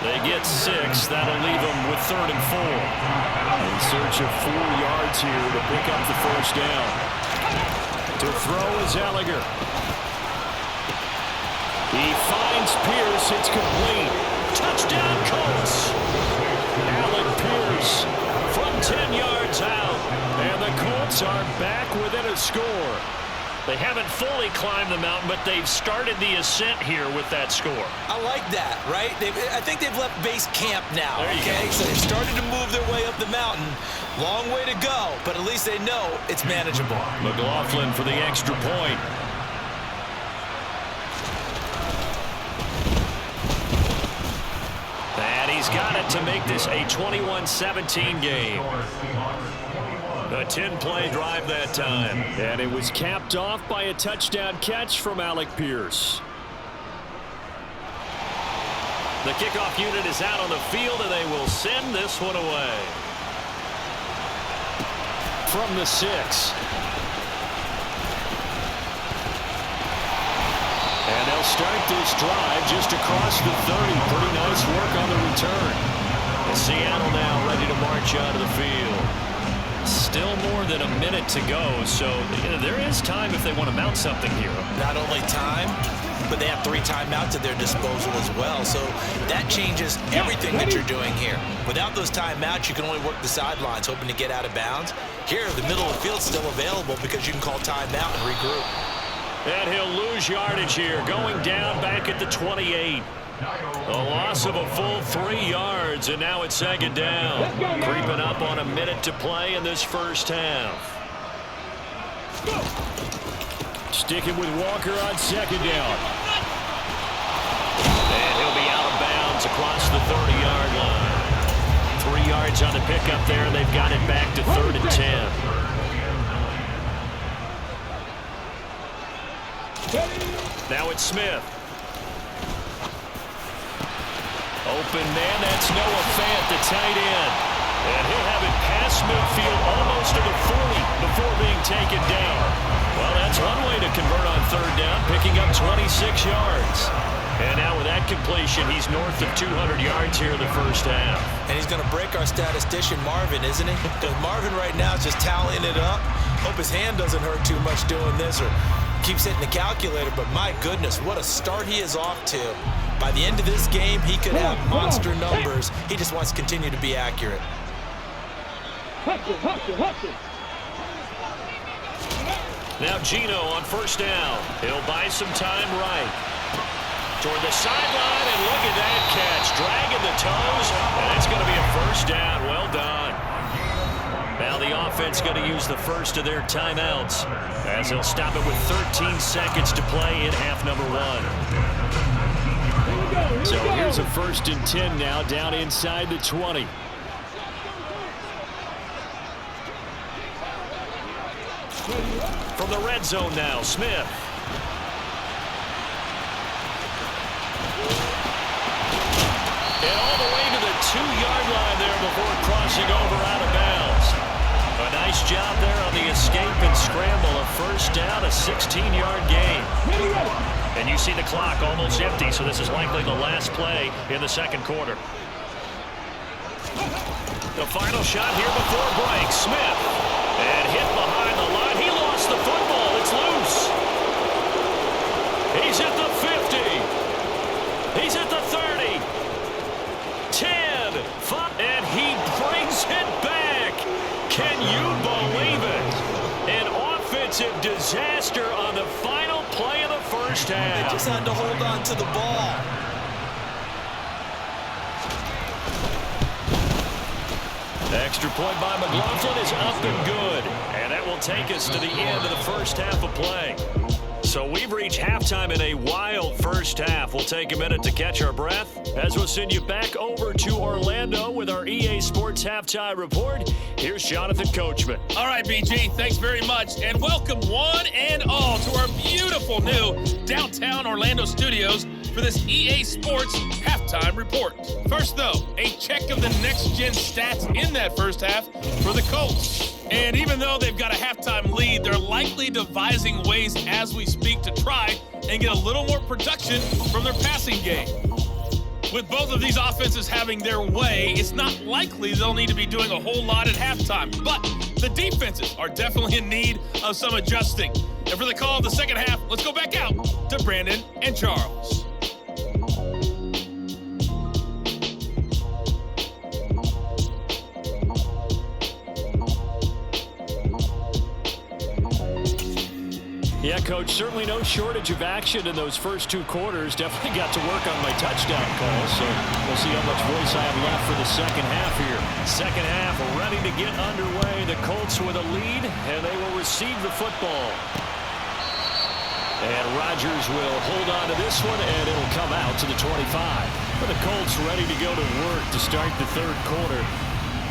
They get 6. That'll leave them with 3rd and 4. In search of 4 yards here to pick up the 1st down. To throw is Ehlinger. He finds Pierce. It's complete. Touchdown, Colts. Alec Pierce from 10 yards out. And the Colts are back within a score. They haven't fully climbed the mountain, but they've started the ascent here with that score. I like that, right? I think they've left base camp now, there you okay? go. So they've started to move their way up the mountain. Long way to go, but at least they know it's manageable. McLaughlin for the extra point. And he's got it to make this a 21-17 game. A 10-play drive that time. And it was capped off by a touchdown catch from Alec Pierce. The kickoff unit is out on the field, and they will send this one away. From the 6. And they'll start this drive just across the 30. Pretty nice work on the return. And Seattle now ready to march out of the field. Still more than a minute to go, so there is time if they want to mount something here. Not only time, but they have 3 timeouts at their disposal as well. So that changes everything that you're doing here. Without those timeouts, you can only work the sidelines, hoping to get out of bounds. Here, the middle of the field's still available because you can call timeout and regroup. And he'll lose yardage here, going down back at the 28. A loss of a full 3 yards, and now it's 2nd down. Creeping up on a minute to play in this first half. Sticking with Walker on 2nd down. And he'll be out of bounds across the 30-yard line. 3 yards on the pickup there. They've got it back to 3rd and 10. Now it's Smith. Open man, that's Noah Fant, the tight end. And he'll have it past midfield almost to the 40 before being taken down. Well, that's one way to convert on 3rd down, picking up 26 yards. And now with that completion, he's north of 200 yards here in the first half. And he's going to break our statistician Marvin, isn't he? Because Marvin right now is just tallying it up. Hope his hand doesn't hurt too much doing this or keeps hitting the calculator, but my goodness, what a start he is off to. By the end of this game, he could have monster numbers. He just wants to continue to be accurate. Now Geno on 1st down. He'll buy some time right. Toward the sideline, and look at that catch. Dragging the toes, and it's going to be a 1st down. Well done. Now the offense going to use the first of their timeouts as they'll stop it with 13 seconds to play in half number 1. So here's a 1st and 10 now down inside the 20. From the red zone now, Smith. And all the way to the 2-yard line there before crossing over out of bounds. A nice job there on the escape and scramble. A 1st down, a 16-yard gain. And you see the clock almost empty, so this is likely the last play in the 2nd quarter. The final shot here before break. Smith. And hit behind the line. He lost the football. It's loose. He's at the 50. He's at the 30. 10. 5. And he brings it back. Can you believe it? An offensive disaster on the final play of the first half. They just had to hold on to the ball. The extra point by McLaughlin is up and good. And that will take us to the end of the first half of play. So we've reached halftime in a wild first half. We'll take a minute to catch our breath as we'll send you back over to Orlando with our EA Sports Halftime Report. Here's Jonathan Coachman. All right, BG, thanks very much. And welcome one and all to our beautiful new downtown Orlando studios for this EA Sports Halftime Report. First, though, a check of the next-gen stats in that first half for the Colts. And even though they've got a halftime lead, they're likely devising ways as we speak to try and get a little more production from their passing game. With both of these offenses having their way, it's not likely they'll need to be doing a whole lot at halftime. But the defenses are definitely in need of some adjusting. And for the call of the second half, let's go back out to Brandon and Charles. Yeah, Coach, certainly no shortage of action in those first 2 quarters. Definitely got to work on my touchdown calls, so we'll see how much voice I have left for the second half here. Second half ready to get underway. The Colts with a lead, and they will receive the football. And Rodgers will hold on to this one, and it'll come out to the 25. For the Colts ready to go to work to start the 3rd quarter.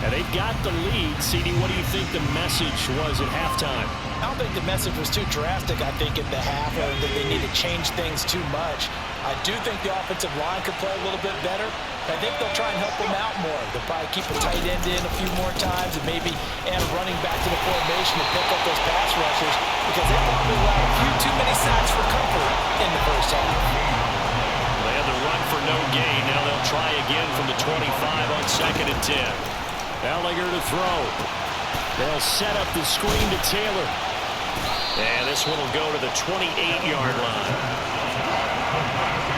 And they've got the lead. CD, what do you think the message was at halftime? I don't think the message was too drastic, I think, at the half, or that they need to change things too much. I do think the offensive line could play a little bit better. I think they'll try and help them out more. They'll probably keep a tight end in a few more times and maybe add running back to the formation to pick up those pass rushers, because they probably allowed a few too many sacks for comfort in the first half. They had the run for no gain. Now they'll try again from the 25 on 2nd and 10. Ehlinger to throw. They'll set up the screen to Taylor. And this one will go to the 28-yard line.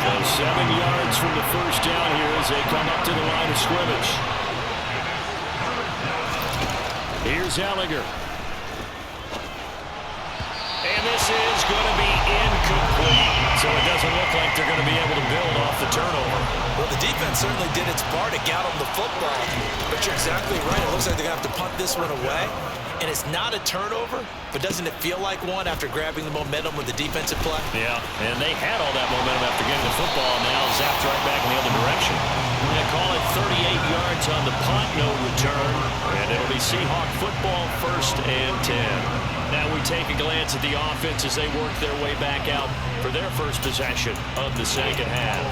So 7 yards from the first down here as they come up to the line of scrimmage. Here's Ehlinger. And this is going to be incomplete. So it doesn't look like they're going to be able to build off the turnover. Well, the defense certainly did its part to get them the football. But you're exactly right. It looks like they're going to have to punt this one away. And it's not a turnover, but doesn't it feel like one after grabbing the momentum with the defensive play? Yeah, and they had all that momentum after getting the football, and now zapped right back in the other direction. They call it 38 yards on the punt, no return, and it'll be Seahawk football, 1st and 10. Now we take a glance at the offense as they work their way back out for their first possession of the second half.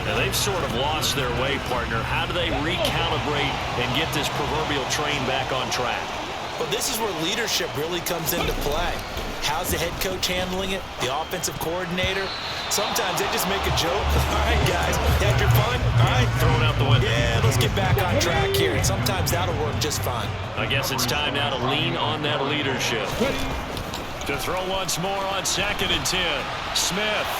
Now they've sort of lost their way, partner. How do they recalibrate and get this proverbial train back on track? Well, this is where leadership really comes into play. How's the head coach handling it? The offensive coordinator? Sometimes they just make a joke. All right, guys, had your fun? All right. Thrown out the window. Yeah, let's get back on track here. And sometimes that'll work just fine. I guess it's time now to lean on that leadership. To throw once more on 2nd and 10. Smith.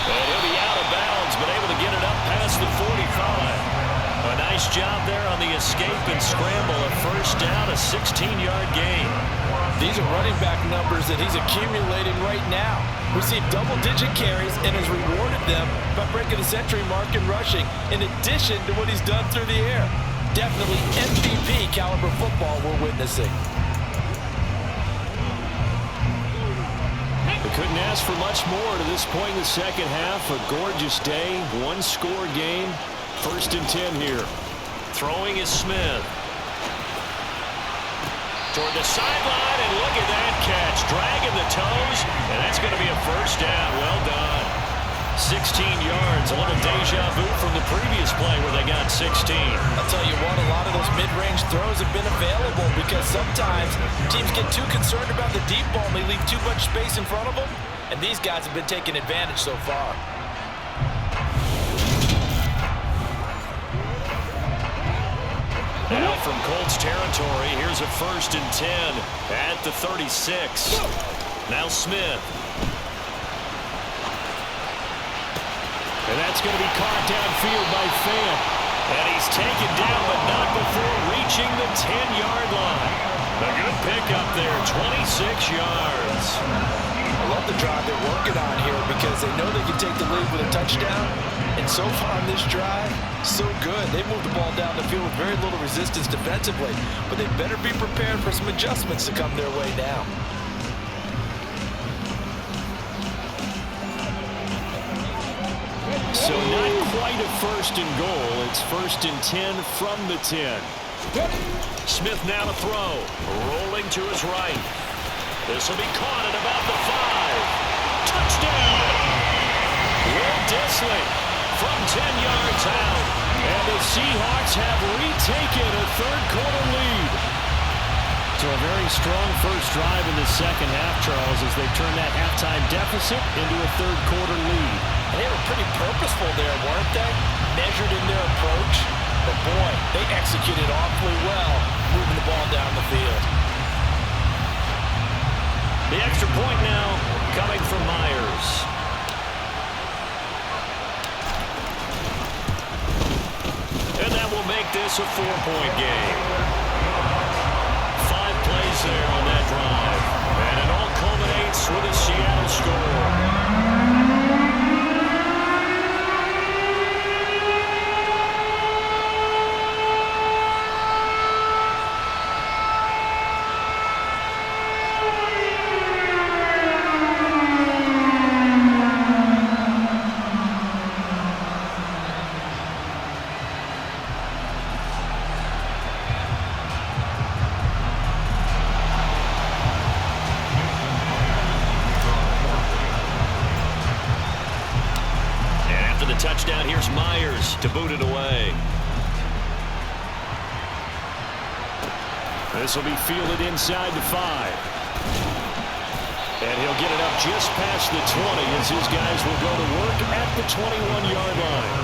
And he'll be out of bounds, but able to get it up past the 45. A nice job there on the escape and scramble. A first down, a 16-yard gain. These are running back numbers that he's accumulating right now. Received double-digit carries and has rewarded them by breaking the century mark in rushing, in addition to what he's done through the air. Definitely MVP caliber football we're witnessing. They couldn't ask for much more to this point in the second half. A gorgeous day, one-score game. 1st and 10 here. Throwing is Smith. Toward the sideline, and look at that catch. Dragging the toes, and that's going to be a first down. Well done. 16 yards. A little deja vu from the previous play where they got 16. I'll tell you what, a lot of those mid-range throws have been available because sometimes teams get too concerned about the deep ball and they leave too much space in front of them, and these guys have been taking advantage so far. Now from Colts territory, here's a 1st and 10 at the 36. Now Smith. And that's going to be caught downfield by Fan. And he's taken down, but not before reaching the 10-yard line. A good pickup there, 26 yards. I love the drive they're working on here because they know they can take the lead with a touchdown. And so far on this drive, so good. They moved the ball down the field with very little resistance defensively. But they better be prepared for some adjustments to come their way now. So not quite a 1st and goal. It's 1st and 10 from the 10. Smith now to throw. Rolling to his right. This will be caught at about the 5. Touchdown! Will Dissling from 10 yards out. And the Seahawks have retaken a 3rd-quarter lead. So a very strong first drive in the second half, Charles, as they turn that halftime deficit into a 3rd-quarter lead. And they were pretty purposeful there, weren't they? Measured in their approach. But boy, they executed awfully well, moving the ball down the field. The extra point now coming from Myers. And that will make this a 4-point game. 5 plays there on that drive. And it all culminates with a Seattle score. the touchdown. Here's Myers to boot it away. This will be fielded inside the 5. And he'll get it up just past the 20 as his guys will go to work at the 21-yard line.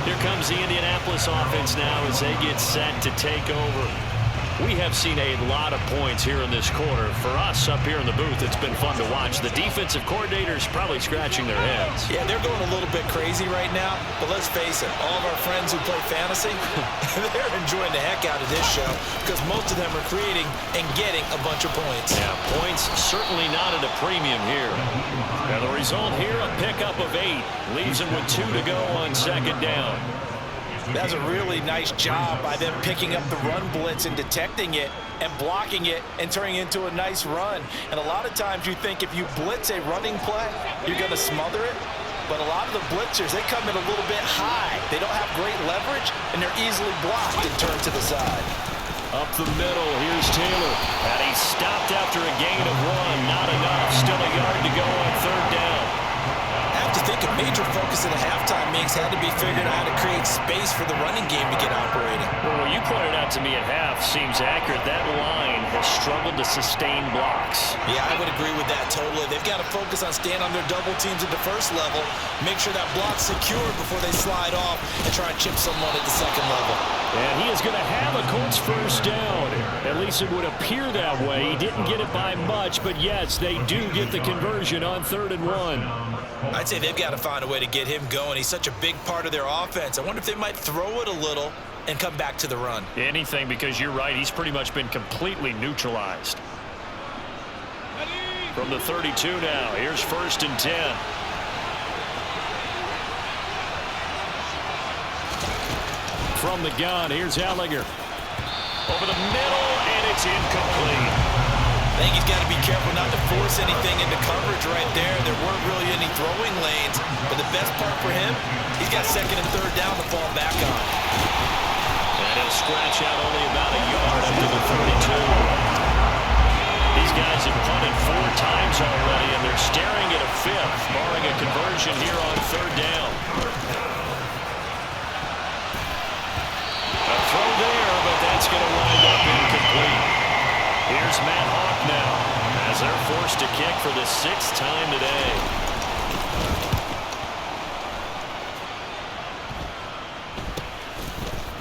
Here comes the Indianapolis offense now as they get set to take over. We have seen a lot of points here in this quarter. For us up here in the booth, it's been fun to watch. The defensive coordinators probably scratching their heads. Yeah, they're going a little bit crazy right now, but let's face it, all of our friends who play fantasy, they're enjoying the heck out of this show because most of them are creating and getting a bunch of points. Yeah, points certainly not at a premium here. And the result here, a pickup of 8. Leaves him with 2 to go on second down. That was a really nice job by them picking up the run blitz and detecting it and blocking it and turning it into a nice run. And a lot of times you think if you blitz a running play, you're going to smother it. But a lot of the blitzers, they come in a little bit high. They don't have great leverage, and they're easily blocked and turned to the side. Up the middle, here's Taylor. And he stopped after a gain of 1. Not enough. Still a yard to go on third down. I have to think a major focus in the halftime mix had to be figuring out how to create space for the running game to get operating. Well, what you pointed out to me at half seems accurate. That line has struggled to sustain blocks. Yeah, I would agree with that totally. They've got to focus on staying on their double teams at the first level, make sure that block's secured before they slide off and try and chip someone at the second level. And he is going to have a Colts first down. At least it would appear that way. He didn't get it by much, but yes, they do get the conversion on 3rd and 1. I'd say they've got to find a way to get him going. He's such a big part of their offense. I wonder if they might throw it a little and come back to the run. Anything, because you're right. He's pretty much been completely neutralized. From the 32 now. Here's 1st and 10. From the gun, here's Ehlinger. Over the middle, and it's incomplete. I think he's got to be careful not to force anything into coverage right there. There weren't really any throwing lanes, but the best part for him, he's got 2nd and 3rd down to fall back on. And he'll scratch out only about a yard up to the 32. These guys have punted 4 times already, and they're staring at a 5th, barring a conversion here on 3rd down. A throw there, but that's going to wind up incomplete. Here's Matt Hawk now, as they're forced to kick for the 6th time today.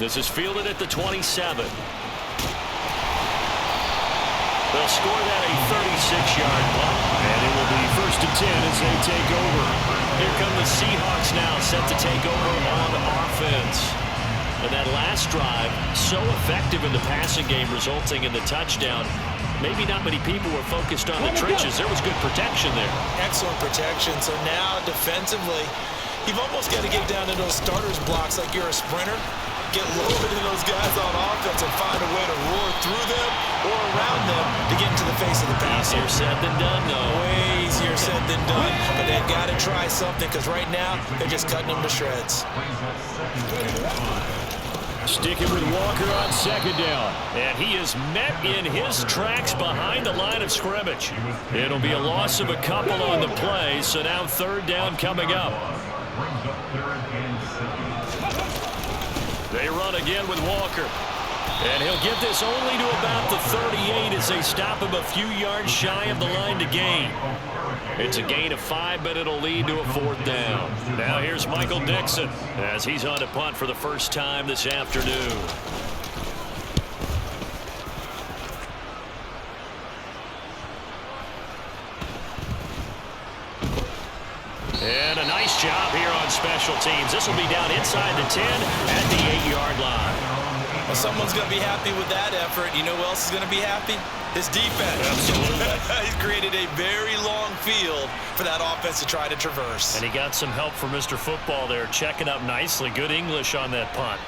This is fielded at the 27. They'll score that a 36-yard punt. And it will be 1st and 10 as they take over. Here come the Seahawks now, set to take over on offense. And that last drive, so effective in the passing game, resulting in the touchdown. Maybe not many people were focused on the trenches. There was good protection there. Excellent protection. So now defensively, you've almost got to get down to those starters blocks like you're a sprinter. Get loaded in those guys on offense and find a way to roar through them or around them to get into the face of the passer. Easier said than done, though. Way easier said than done. But they've got to try something because right now they're just cutting them to shreds. Sticking with Walker on 2nd down. And he is met in his tracks behind the line of scrimmage. It'll be a loss of a couple on the play, so now 3rd down coming up. They run again with Walker. And he'll get this only to about the 38 as they stop him a few yards shy of the line to gain. It's a gain of 5, but it'll lead to a 4th down. Now here's Michael Dixon as he's on to punt for the first time this afternoon. And a nice job here on special teams. This will be down inside the 10 at the 8-yard line. Well, someone's going to be happy with that effort. You know who else is going to be happy? His defense. Absolutely. He's created a very long field for that offense to try to traverse. And he got some help from Mr. Football there, checking up nicely. Good English on that punt.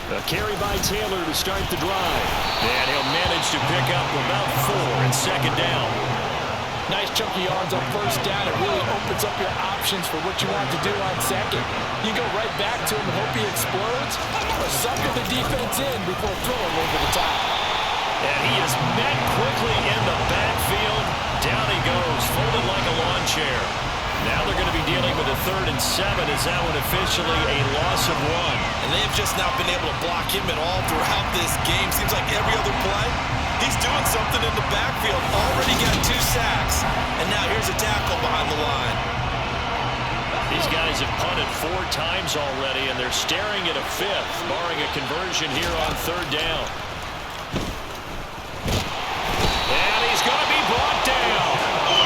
A carry by Taylor to start the drive. And he'll manage to pick up about 4 in 2nd down. Nice chunky yards on first down. It really opens up your options for what you want to do on second. You go right back to him and hope he explodes, or sucker the defense in before throwing over the top. And he is met quickly in the backfield. Down he goes, folded like a lawn chair. Now they're going to be dealing with a 3rd and 7 as that one officially a loss of 1. And they've just not been able to block him at all throughout this game. Seems like every other play, he's doing something in the backfield. Already got 2 sacks, and now here's a tackle behind the line. These guys have punted 4 times already, and they're staring at a 5th, barring a conversion here on 3rd down. And he's going to be brought down.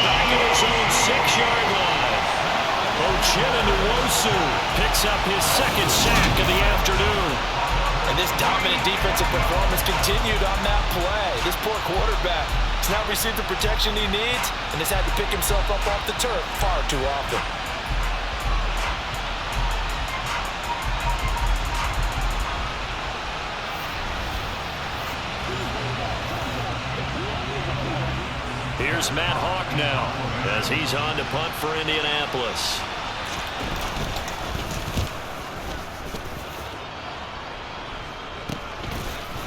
Back at his own 6-yard line. Ochennawusu picks up his 2nd sack of the afternoon. And this dominant defensive performance continued on that play. This poor quarterback has not received the protection he needs and has had to pick himself up off the turf far too often. Here's Matt Hawk now as he's on to punt for Indianapolis.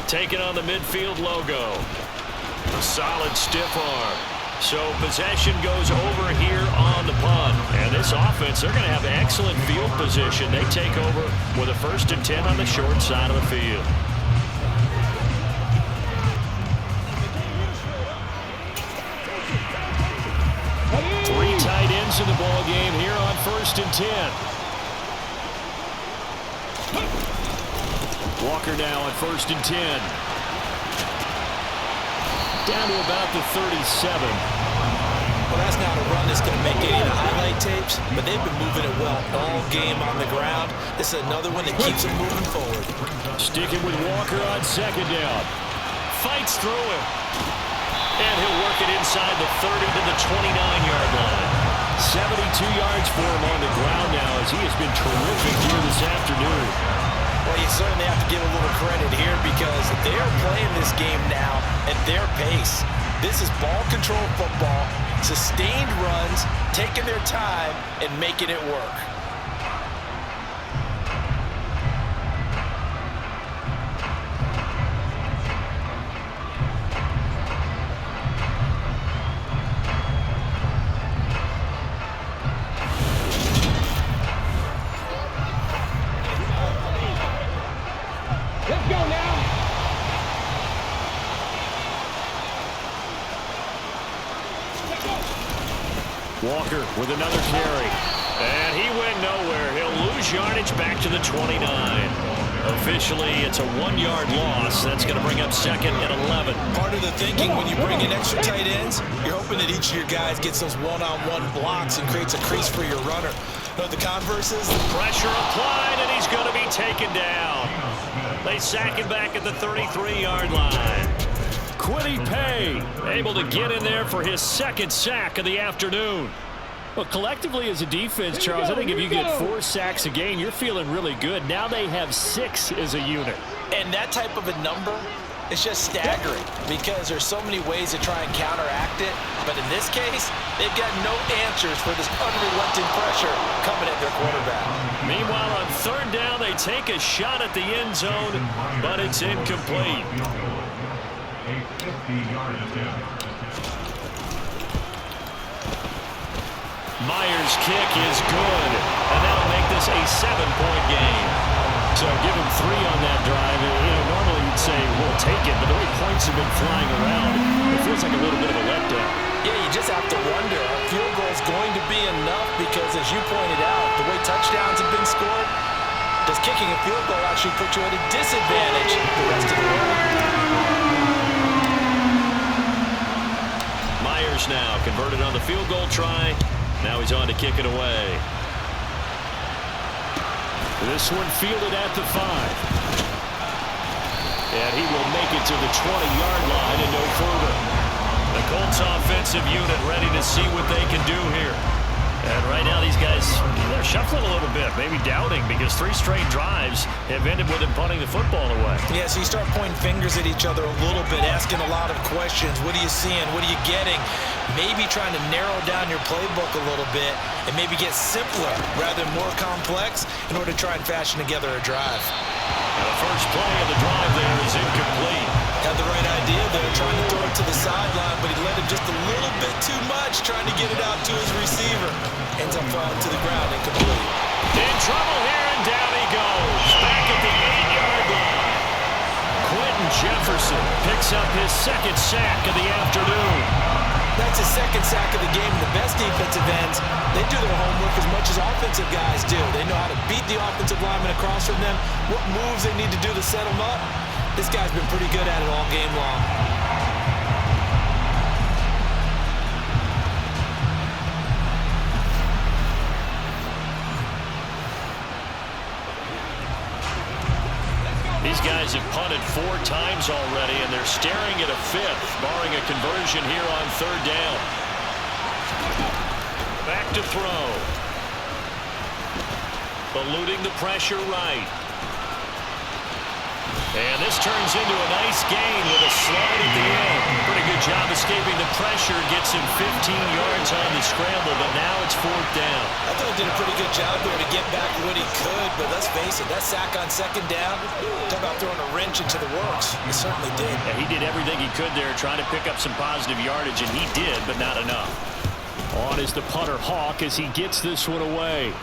Taking on the midfield logo. A solid stiff arm. So possession goes over here on the punt. And this offense, they're going to have excellent field position. They take over with a 1st and 10 on the short side of the field. Three tight ends in the ball game here on 1st and 10. Walker now on 1st and 10. Down to about the 37. Well, that's not a run that's going to make any of the highlight tapes, but they've been moving it well all game on the ground. This is another one that keeps them moving forward. Sticking with Walker on 2nd down. Fights through him. And he'll work it inside the 30 to the 29-yard line. 72 yards for him on the ground now as he has been terrific here this afternoon. Well, you certainly have to give a little credit here because they're playing this game now at their pace. This is ball control football, sustained runs, taking their time, and making it work. Let's go now. Walker with another carry. And he went nowhere. He'll lose yardage back to the 29. Officially, it's a 1-yard loss. That's going to bring up 2nd and 11. Part of the thinking when you bring in extra tight ends, you're hoping that each of your guys gets those one-on-one blocks and creates a crease for your runner. But the converse is pressure applied, and he's going to be taken down. They sack him back at the 33-yard line. Kwity Paye able to get in there for his 2nd sack of the afternoon. Well, collectively as a defense, Charles, I think if you get 4 sacks a game, you're feeling really good. Now they have 6 as a unit. And that type of a number is just staggering because there's so many ways to try and counteract it. But in this case, they've got no answers for this unrelenting pressure coming at their quarterback. Meanwhile, on 3rd down, they take a shot at the end zone, but it's incomplete. Myers' kick is good, and that'll make this a 7-point game. So give him 3 on that drive. Normally you'd say, we'll take it, but the way points have been flying around, it feels like a little bit of a letdown. Yeah, you just have to wonder, are field goals going to be enough? Because as you pointed out, the way touchdowns have been scored, does kicking a field goal actually put you at a disadvantage the rest of the way? Myers now converted on the field goal try. Now he's on to kick it away. This one fielded at the 5. And he will make it to the 20-yard line and no further. The Colts offensive unit ready to see what they can do here. And right now these guys, they're shuffling a little bit. maybe doubting, because 3 straight drives have ended with him punting the football away. Yeah, so you start pointing fingers at each other a little bit, asking a lot of questions. What are you seeing? What are you getting? Maybe trying to narrow down your playbook a little bit and maybe get simpler rather than more complex in order to try and fashion together a drive. And the first play of the drive there is incomplete. Had the right idea there, trying to throw it to the sideline, but he led him just a little bit too much, trying to get it out to his receiver. Ends up falling to the ground, incomplete. In trouble here, and down he goes. Back at the 8-yard line. Quentin Jefferson picks up his 2nd sack of the afternoon. That's his 2nd sack of the game. The best defensive ends, they do their homework as much as offensive guys do. They know how to beat the offensive lineman across from them, what moves they need to do to set them up. This guy's been pretty good at it all game long. These guys have punted 4 times already, and they're staring at a 5th, barring a conversion here on 3rd down. Back to throw. Eluding the pressure right. And this turns into a nice gain with a slide at the end. Pretty good job escaping the pressure. Gets him 15 yards on the scramble, but now it's 4th down. I thought he did a pretty good job there to get back what he could, but let's face it, that sack on 2nd down, talk about throwing a wrench into the works. He certainly did. Yeah, he did everything he could there, trying to pick up some positive yardage, and he did, but not enough. On is the punter Hawk as he gets this one away.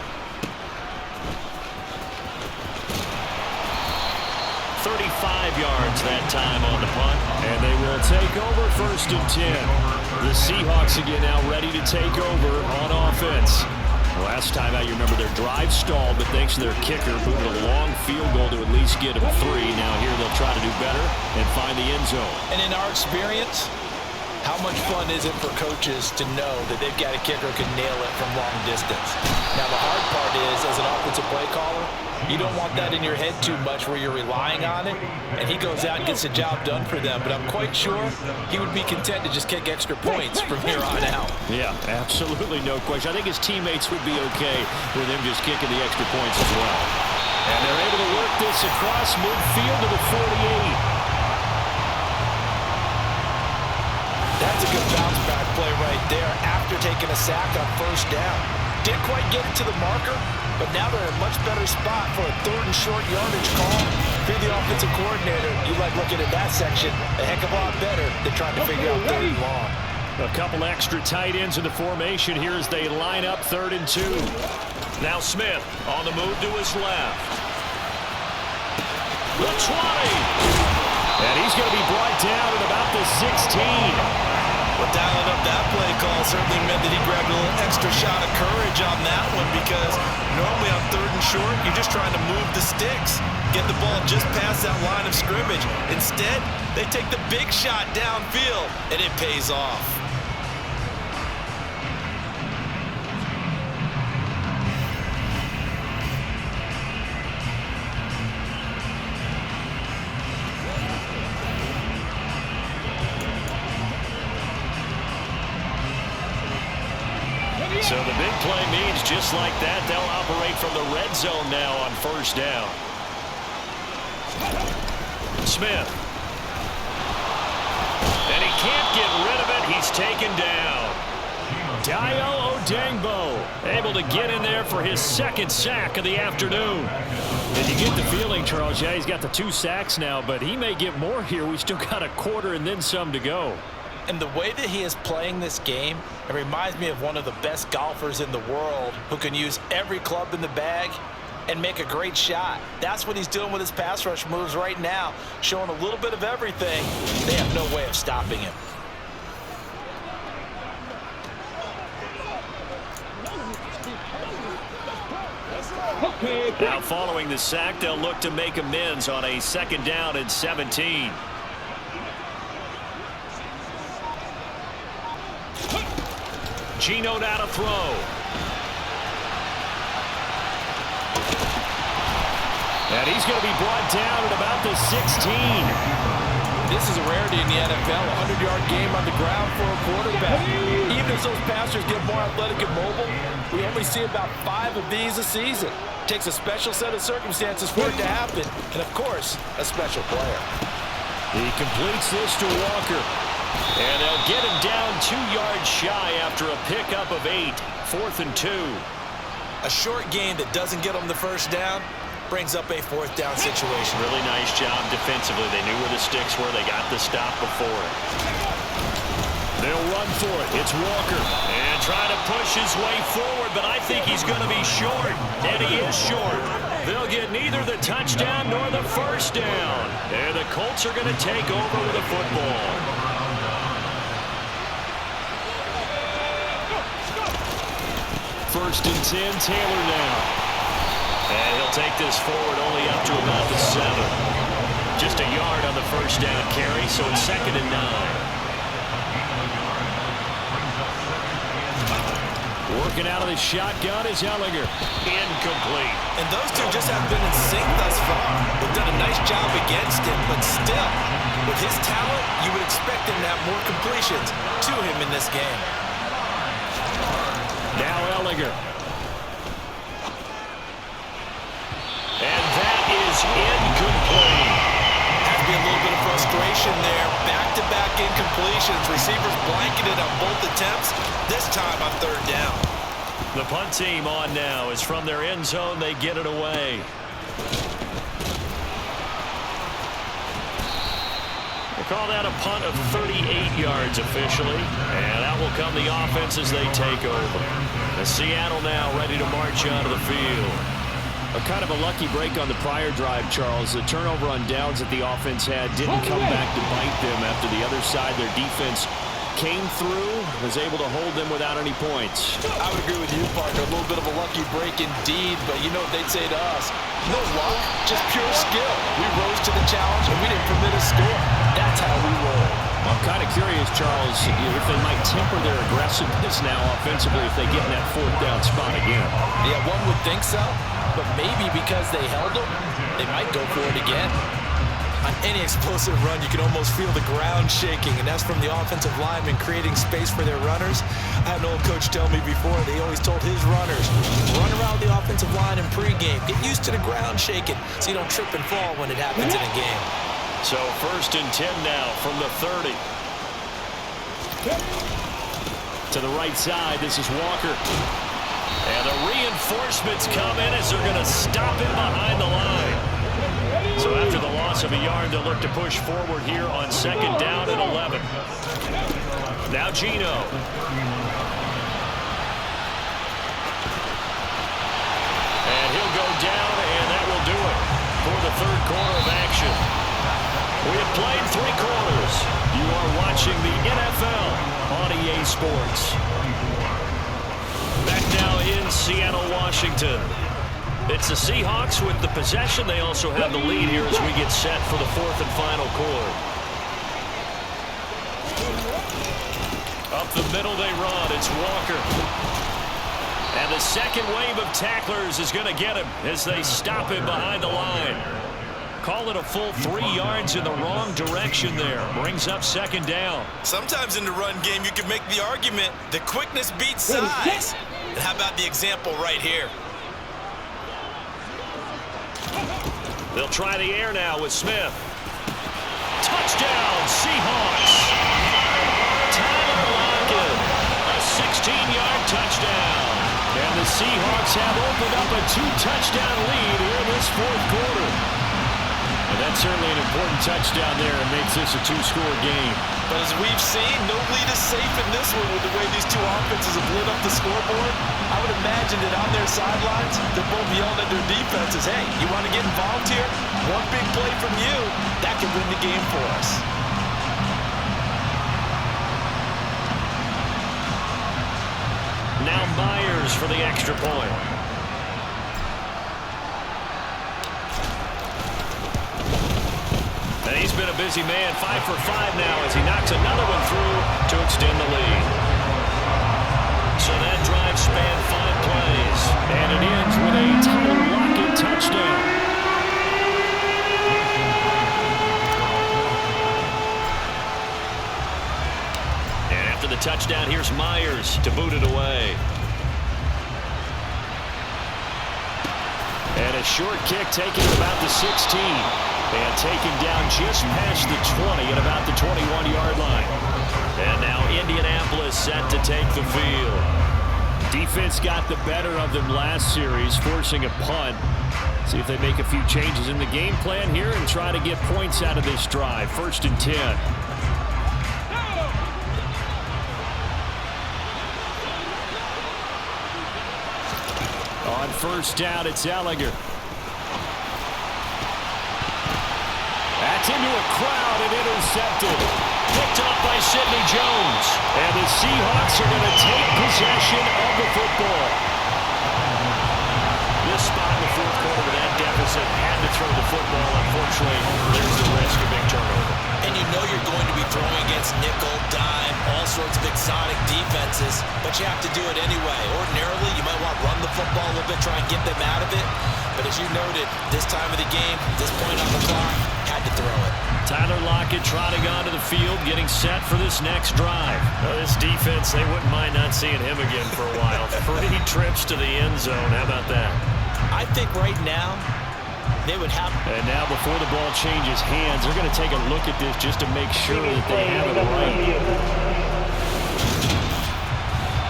35 yards that time on the punt, and they will take over 1st and 10. The Seahawks again now ready to take over on offense. Last time out, you remember their drive stalled, but thanks to their kicker, booted a long field goal to at least get them 3. Now here they'll try to do better and find the end zone. And in our experience, how much fun is it for coaches to know that they've got a kicker who can nail it from long distance? Now, the hard part is, as an offensive play caller, you don't want that in your head too much where you're relying on it, and he goes out and gets the job done for them. But I'm quite sure he would be content to just kick extra points from here on out. Yeah, absolutely no question. I think his teammates would be okay with him just kicking the extra points as well. And they're able to work this across midfield to the 48. That's a good bounce back play right there after taking a sack on 1st down. Didn't quite get it to the marker, but now they're in a much better spot for a 3rd and short yardage call. If you're the offensive coordinator, you like looking at that section a heck of a lot better than trying to figure out 3rd and long. A couple extra tight ends in the formation here as they line up 3rd and 2. Now Smith on the move to his left. The 20. And he's going to be brought down at about the 16. Well, dialing up that play call certainly meant that he grabbed a little extra shot of courage on that one, because normally on 3rd and short, you're just trying to move the sticks, get the ball just past that line of scrimmage. Instead, they take the big shot downfield, and it pays off. So the big play means just like that, they'll operate from the red zone now on 1st down. Smith. And he can't get rid of it. He's taken down. Dio Odengbo able to get in there for his 2nd sack of the afternoon. And you get the feeling, Charles, yeah, he's got the 2 sacks now, but he may get more here. We still got a quarter and then some to go. And the way that he is playing this game, it reminds me of one of the best golfers in the world who can use every club in the bag and make a great shot. That's what he's doing with his pass rush moves right now, showing a little bit of everything. They have no way of stopping him. Now following the sack, they'll look to make amends on a 2nd down and 17. Geno now to throw. And he's going to be brought down at about the 16. This is a rarity in the NFL, a 100-yard game on the ground for a quarterback. Even as those passers get more athletic and mobile, we only see about 5 of these a season. It takes a special set of circumstances for it to happen, and of course, a special player. He completes this to Walker. And they'll get him down 2 yards shy after a pickup of 8. 4th and 2. A short gain that doesn't get them the first down brings up a 4th down situation. Really nice job defensively. They knew where the sticks were. They got the stop before it. They'll run for it. It's Walker. And trying to push his way forward, but I think he's going to be short. And he is short. They'll get neither the touchdown nor the first down. And the Colts are going to take over with the football. 1st and 10, Taylor now. And he'll take this forward only up to about the 7. Just a yard on the first down carry, so it's 2nd and 9. Working out of the shotgun is Ehlinger. Incomplete. And those two just haven't been in sync thus far. They've done a nice job against him, but still, with his talent, you would expect him to have more completions to him in this game. Now Ehlinger. And that is incomplete. Has to be a little bit of frustration there. Back-to-back incompletions. Receivers blanketed on both attempts, this time on 3rd down. The punt team on now is from their end zone. They get it away. They call that a punt of 38 yards officially. And that will come the offense as they take over. The Seattle now ready to march onto the field. A kind of a lucky break on the prior drive, Charles. The turnover on downs that the offense had didn't come back to bite them after the other side. Their defense came through, was able to hold them without any points. I would agree with you, partner. A little bit of a lucky break indeed, but you know what they'd say to us? No luck, just pure skill. We rose to the challenge, and we didn't permit a score. That's how we roll. I'm kind of curious, Charles, if they might temper their aggressiveness now offensively if they get in that 4th down spot again. Yeah, one would think so. But maybe because they held them, they might go for it again. On any explosive run, you can almost feel the ground shaking, and that's from the offensive linemen creating space for their runners. I had an old coach tell me before, they always told his runners, run around the offensive line in pregame. Get used to the ground shaking so you don't trip and fall when it happens in a game. So 1st and 10 now from the 30. To the right side, this is Walker. And the reinforcements come in as they're going to stop him behind the line. So after the loss of a yard, they'll look to push forward here on 2nd down and 11. Now Geno. And he'll go down, and that will do it for the 3rd quarter of action. We have played 3 quarters. You are watching the NFL on EA Sports. Back now in Seattle, Washington. It's the Seahawks with the possession. They also have the lead here as we get set for the 4th and final quarter. Up the middle they run. It's Walker. And the second wave of tacklers is going to get him as they stop him behind the line. Call it a full 3 yards in the wrong direction there. Brings up 2nd down. Sometimes in the run game, you can make the argument that quickness beats size. And how about the example right here? They'll try the air now with Smith. Touchdown, Seahawks. Tyler Lockett, a 16-yard touchdown. And the Seahawks have opened up a 2-touchdown lead here in this 4th quarter. And that's certainly an important touchdown there and makes this a 2-score game. But as we've seen, no lead is safe in this one with the way these 2 offenses have lit up the scoreboard. I would imagine that on their sidelines, they're both yelling at their defenses, hey, you want to get involved here? One big play from you, that could win the game for us. Now Myers for the extra point. And he's been a busy man, 5 for 5 now as he knocks another one through to extend the lead. So that drive spanned 5 plays, and it ends with a Tyler Lockett touchdown. Here's Myers to boot it away. And a short kick taken at about the 16. And taken down just past the 20 at about the 21-yard line. And now Indianapolis set to take the field. Defense got the better of them last series, forcing a punt. See if they make a few changes in the game plan here and try to get points out of this drive. 1st and 10. On 1st down, it's Ehlinger. That's into a crowd and intercepted. Picked up by Sidney Jones. And the Seahawks are going to take possession of the football. This spot in the 4th quarter with that deficit had to throw the football. Unfortunately, there's the risk of big turnover. And you know you're going to be throwing against nickel, dime, all sorts of exotic defenses, but you have to do it anyway. Ordinarily, you might want to run the football a little bit, try and get them out of it. But as you noted, this time of the game, this point on the clock, had to throw it. Tyler Lockett trotting onto the field, getting set for this next drive. This defense, they wouldn't mind not seeing him again for a while. 3 trips to the end zone. How about that? I think right now, they would have... And now before the ball changes hands, they're going to take a look at this just to make sure that they have it right.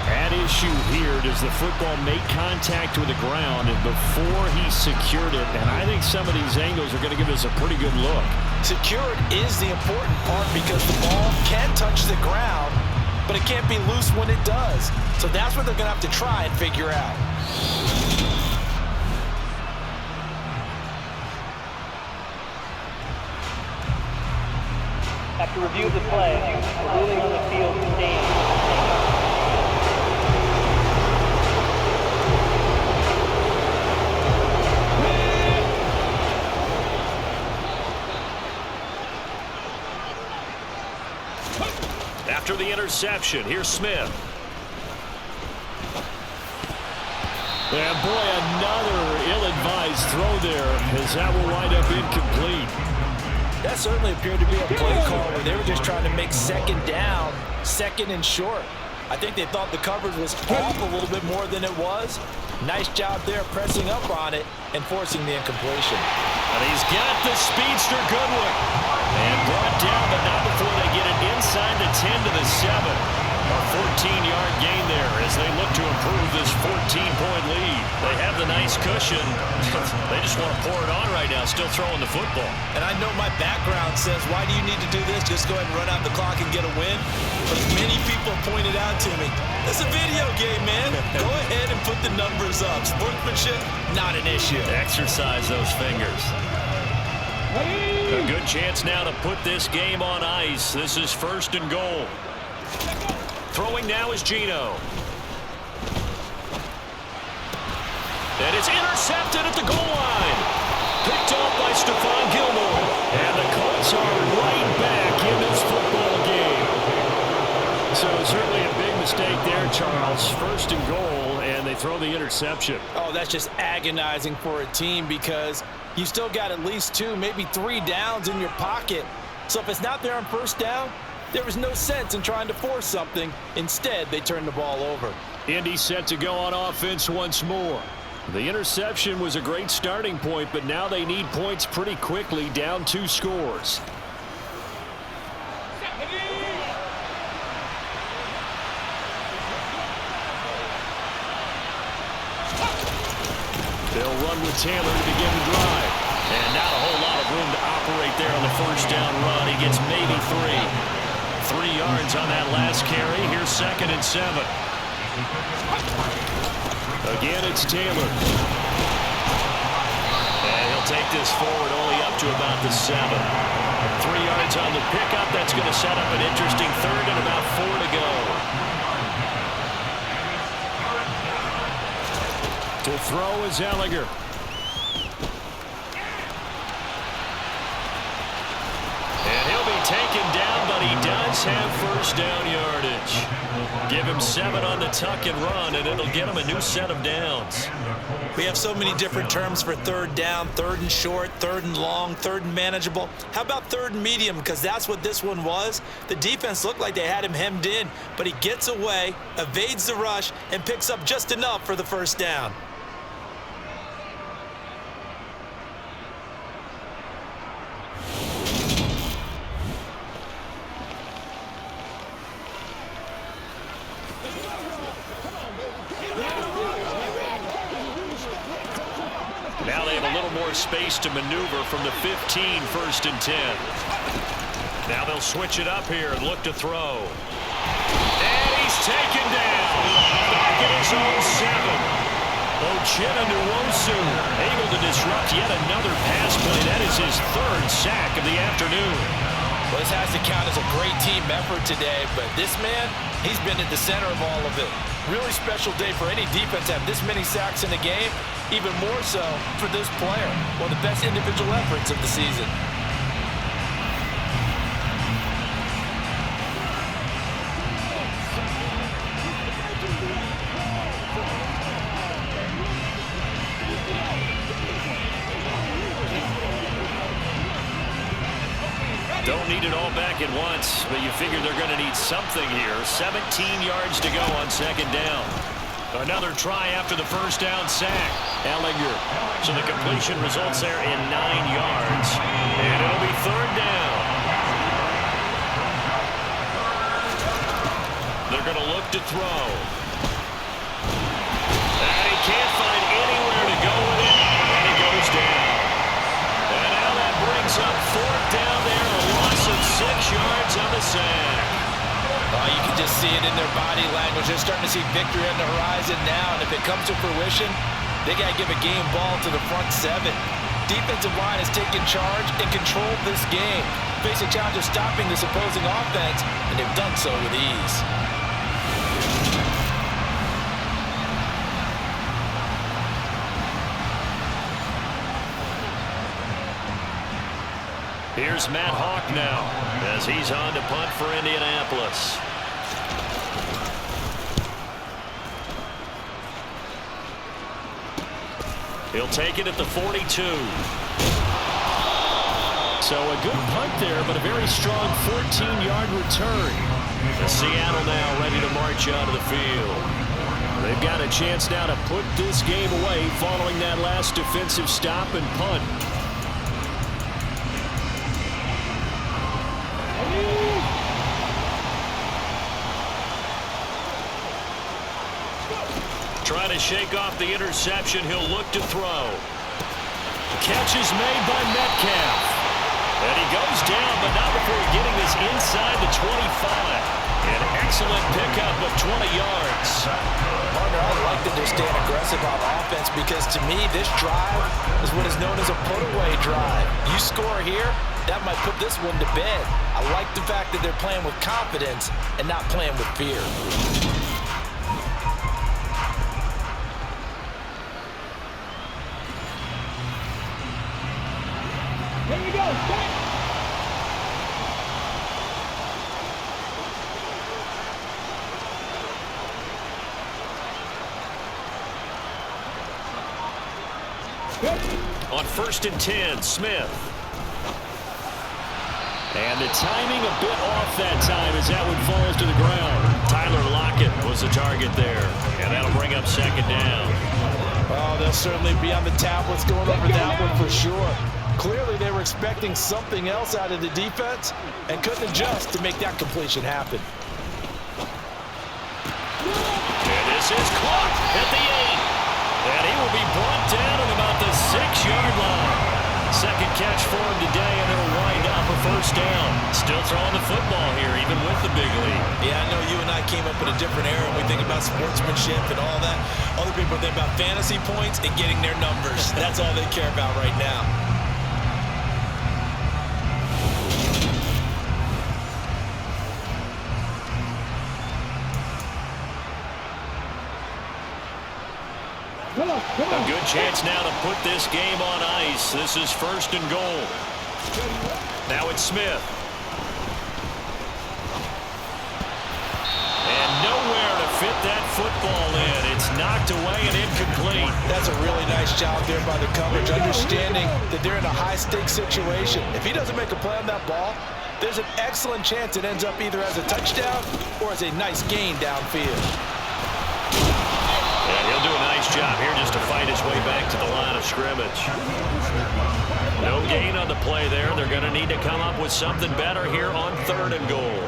At issue here, does the football make contact with the ground before he secured it? And I think some of these angles are going to give us a pretty good look. Secured is the important part because the ball can touch the ground, but it can't be loose when it does. So that's what they're going to have to try and figure out. After review of the play, the ruling on the field stands. After the interception, here's Smith. And boy, another ill-advised throw there, as that will wind up incomplete. That certainly appeared to be a play call where they were just trying to make 2nd down, 2nd and short. I think they thought the coverage was off a little bit more than it was. Nice job there pressing up on it and forcing the incompletion. And he's got the speedster Goodwin. And brought down, but not before they get it inside the 10 to the 7. A 14-yard gain there as they look to improve this 14-point lead. They have the nice cushion. They just want to pour it on right now, still throwing the football. And I know my background says, why do you need to do this? Just go ahead and run out the clock and get a win. But as many people pointed out to me, it's a video game, man. Go ahead and put the numbers up. Sportsmanship, not an issue. Exercise those fingers. A good chance now to put this game on ice. This is 1st and goal. Throwing now is Geno. And it's intercepted at the goal line. Picked off by Stephon Gilmore. And the Colts are right back in this football game. So certainly a big mistake there, Charles. 1st and goal, and they throw the interception. Oh, that's just agonizing for a team because you still got at least 2, maybe 3 downs in your pocket. So if it's not there on 1st down, there was no sense in trying to force something. Instead, they turned the ball over. Indy set to go on offense once more. The interception was a great starting point, but now they need points pretty quickly, down 2 scores. They'll run with Taylor to begin the drive. And not a whole lot of room to operate there on the 1st down run. He gets maybe 3. 3 yards on that last carry. Here's 2nd and 7. Again, it's Taylor. And he'll take this forward only up to about the 7. 3 yards on the pickup. That's going to set up an interesting 3rd and about 4 to go. To throw is Ehlinger. And he'll be taken down, but he does Seahawks have first down yardage. Give him 7 on the tuck and run, and it'll get him a new set of downs. We have so many different terms for third down, third and short, third and long, third and manageable. How about third and medium? Because that's what this one was. The defense looked like they had him hemmed in, but he gets away, evades the rush, and picks up just enough for the first down. Now they have a little more space to maneuver from the 15, first and 10. Now they'll switch it up here and look to throw. And he's taken down. Back at his own 7. Geno able to disrupt yet another pass play. That is his 3rd sack of the afternoon. Well, this has to count as a great team effort today, but this man, he's been at the center of all of it. Really special day for any defense to have this many sacks in a game, even more so for this player. One of the best individual efforts of the season. Don't need it all back at once, but you figure they're going to need something here. 17 yards to go on second down. Another try after the first down sack. Ehlinger. So the completion results there in 9 yards. And it'll be third down. They're going to look to throw. And he can't find anywhere to go with it. And he goes down. And now that brings up fourth down there. A loss of 6 yards on the sack. You can just see it in their body language. They're starting to see victory on the horizon now, and if it comes to fruition, they got to give a game ball to the front 7. Defensive line has taken charge and controlled this game. Face a challenge of stopping this opposing offense, and they've done so with ease. Here's Matt Hawk now as he's on to punt for Indianapolis. He'll take it at the 42. So a good punt there, but a very strong 14-yard return. Seattle now ready to march out of the field. They've got a chance now to put this game away following that last defensive stop and punt. Trying to shake off the interception. He'll look to throw. Catch is made by Metcalf. And he goes down, but not before getting this inside the 25. An excellent pickup of 20 yards. Partner, I like that they're staying aggressive on offense because to me, this drive is what is known as a put-away drive. You score here, that might put this one to bed. I like the fact that they're playing with confidence and not playing with fear. Here we go. Back. On first and 10, Smith. And the timing a bit off that time as that one falls to the ground. Tyler Lockett was the target there. And that'll bring up second down. Oh, they'll certainly be on the tablets going over that one for sure. Clearly, they were expecting something else out of the defense and couldn't adjust to make that completion happen. And this is caught at the 8. And he will be brought down at about the 6-yard line. Second catch for him today, and it'll wind up a first down. Still throwing the football here, even with the big lead. Yeah, I know you and I came up in a different era when we think about sportsmanship and all that. Other people think about fantasy points and getting their numbers. That's all they care about right now. A good chance now to put this game on ice. This is first and goal. Now it's Smith. football in. It's knocked away and incomplete. That's a really nice job there by the coverage, understanding that they're in a high-stakes situation. If he doesn't make a play on that ball, there's an excellent chance it ends up either as a touchdown or as a nice gain downfield. Yeah, he'll do a nice job here just to fight his way back to the line of scrimmage. No gain on the play there. They're going to need to come up with something better here on 3rd and goal.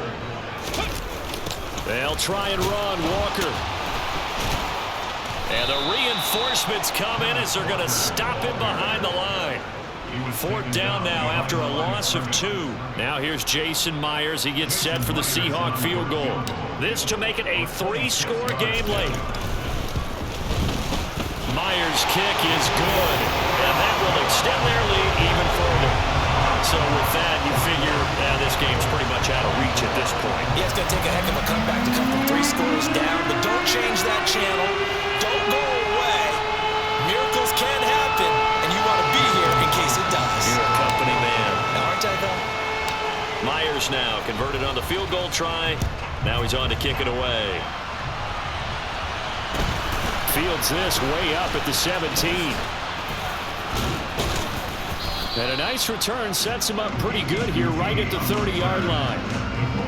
They'll try and run Walker. And the reinforcements come in as they're going to stop him behind the line. 4th down now after a loss of 2. Now here's Jason Myers. He gets set for the Seahawk field goal. This to make it a 3-score game late. Myers' kick is good, and that will extend their lead even further. So with that, you figure this game's pretty much out of reach at this point. Yeah, it's going to take a heck of a comeback to come from 3 scores down, but don't change that channel. Don't go away. Miracles can happen, and you want to be here in case it does. You're a company man. Now, aren't I, though? Myers now converted on the field goal try. Now he's on to kick it away. Fields this way up at the 17. And a nice return sets him up pretty good here right at the 30-yard line.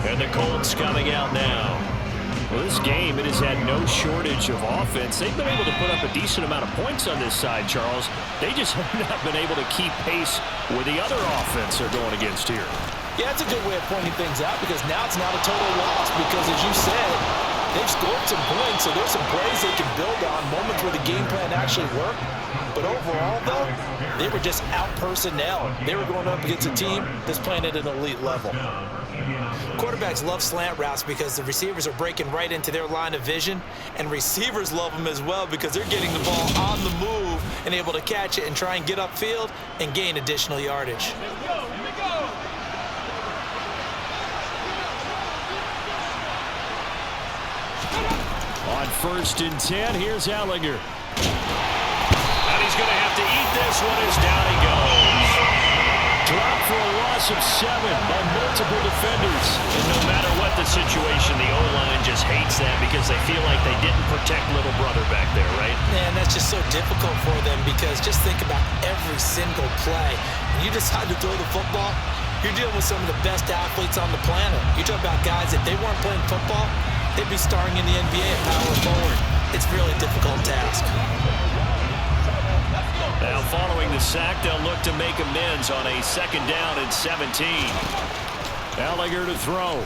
And the Colts coming out now. Well, this game, it has had no shortage of offense. They've been able to put up a decent amount of points on this side, Charles. They just have not been able to keep pace with the other offense they're going against here. Yeah, that's a good way of pointing things out because now it's not a total loss because, as you said, they've scored some points, so there's some plays they can build on, moments where the game plan actually worked. But overall, though, they were just out-personnel. They were going up against a team that's playing at an elite level. Quarterbacks love slant routes because the receivers are breaking right into their line of vision, and receivers love them as well because they're getting the ball on the move and able to catch it and try and get upfield and gain additional yardage. On 1st and 10, here's Ehlinger. And he's going to have to eat this one as down he goes. Dropped for a loss of 7 by multiple defenders. And no matter what the situation, the O-line just hates that because they feel like they didn't protect little brother back there, right? Man, that's just so difficult for them because just think about every single play. When you decide to throw the football, you're dealing with some of the best athletes on the planet. You talk about guys, if they weren't playing football, they'd be starring in the NBA at power forward. It's a really difficult task. Now following the sack, they'll look to make amends on a 2nd down and 17. Ehlinger to throw.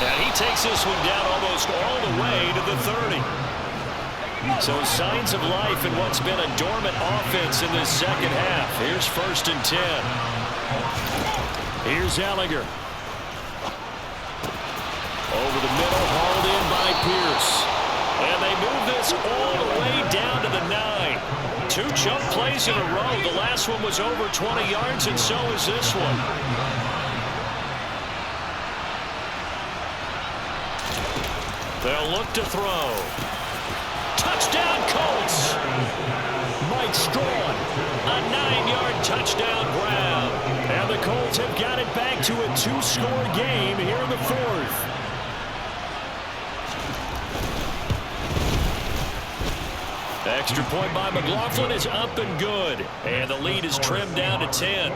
And he takes this one down almost all the way to the 30. So signs of life in what's been a dormant offense in this 2nd half. Here's 1st and 10. Here's Ehlinger. Over the middle, hauled in by Pierce. And they move this all the way down to the 9. 2 jump plays in a row. The last one was over 20 yards, and so is this one. They'll look to throw. Touchdown, Colts! Mike Strawn, a 9-yard touchdown grab. And the Colts have got it back to a 2-score game here in the 4th. Extra point by McLaughlin is up and good. And the lead is trimmed down to 10.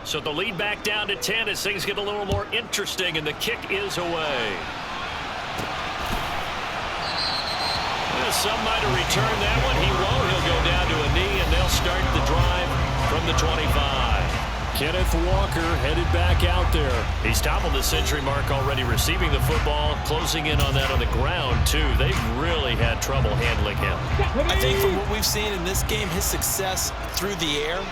So the lead back down to 10 as things get a little more interesting, and the kick is away. Well, some might have returned that one. He won't. He'll go down to a knee, and they'll start the drive from the 25. Kenneth Walker headed back out there. He's toppled the century mark already, receiving the football, closing in on that on the ground, too. They've really had trouble handling him. I think from what we've seen in this game, his success through the air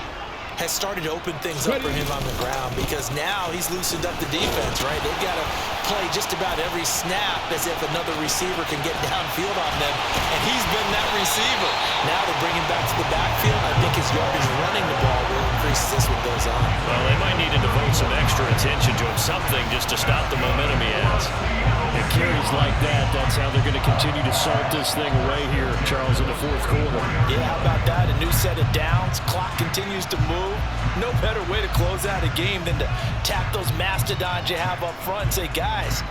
has started to open things up for him on the ground because now he's loosened up the defense, right? They've got to play just about every snap as if another receiver can get downfield on them, and he's been that receiver. Now to bring him back to the backfield, I think his yardage running the ball will increases as this one goes on. Well, they might need to devote some extra attention to him, something just to stop the momentum he has. It carries like that. That's how they're going to continue to salt this thing away here, Charles, in the fourth quarter. Yeah, how about that? A new set of downs. Clock continues to move. No better way to close out a game than to tap those mastodons you have up front and say, guys,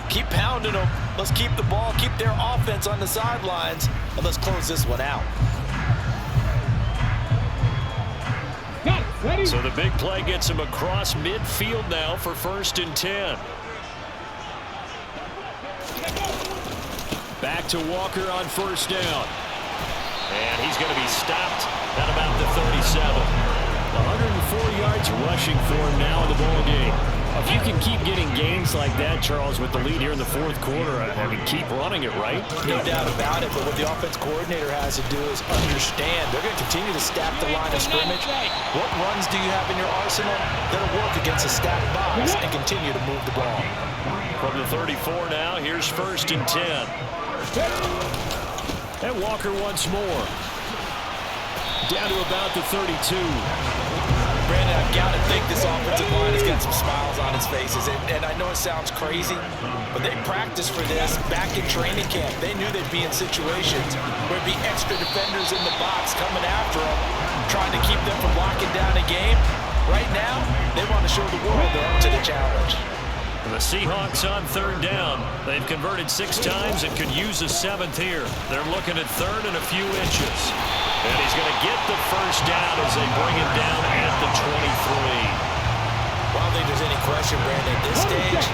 keep pounding them. Let's keep the ball, keep their offense on the sidelines, and let's close this one out. So the big play gets him across midfield now for 1st and 10. Back to Walker on 1st down. And he's going to be stopped at about the 37. 104 yards rushing for him now in the ball game. If you can keep getting gains like that, Charles, with the lead here in the fourth quarter, I mean, keep running it, right? No doubt about it, but what the offense coordinator has to do is understand they're going to continue to stack the line of scrimmage. What runs do you have in your arsenal that'll work against a stacked box and continue to move the ball? From the 34 now, here's 1st and 10. And Walker once more. Down to about the 32. Brandon, I've got to think this offensive line has got some smiles on its faces. And I know it sounds crazy, but they practiced for this back in training camp. They knew they'd be in situations where there'd be extra defenders in the box coming after them, trying to keep them from locking down a game. Right now, they want to show the world they're up to the challenge. The Seahawks on 3rd down. They've converted 6 times and could use a 7th here. They're looking at 3rd and a few inches. And he's going to get the 1st down as they bring him down at the 23. Well, I don't think there's any question, Brandon, at this stage,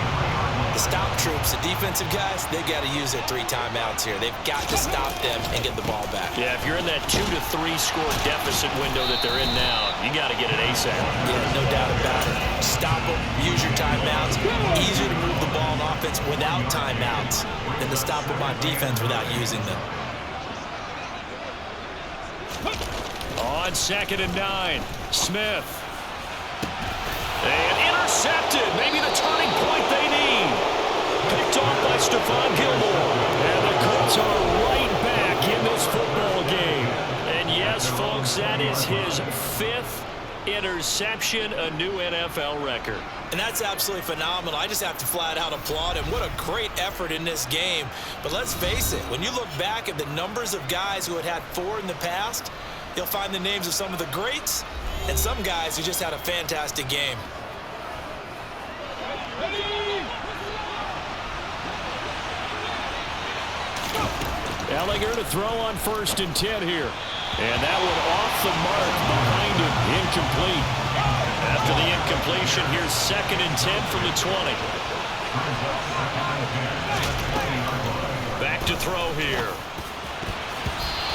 the stop troops, the defensive guys, they got to use their 3 timeouts here. They've got to stop them and get the ball back. Yeah, if you're in that 2 to 3 score deficit window that they're in now, you got to get it ASAP. Yeah, no doubt about it. Stop them, use your timeouts. Easier to move the ball on offense without timeouts than to stop them on defense without using them. On 2nd and 9, Smith. And intercepted. Maybe the turning point they need. Picked off by Stephon Gilmore. And the Colts are right back in this football game. And yes, folks, that is his 5th interception, a new NFL record. And that's absolutely phenomenal. I just have to flat out applaud him. What a great effort in this game. But let's face it, when you look back at the numbers of guys who had 4 in the past, you'll find the names of some of the greats and some guys who just had a fantastic game. Ehlinger to throw on 1st and 10 here. And that one off the mark behind him. Incomplete. After the incompletion, here's 2nd and 10 from the 20. Back to throw here.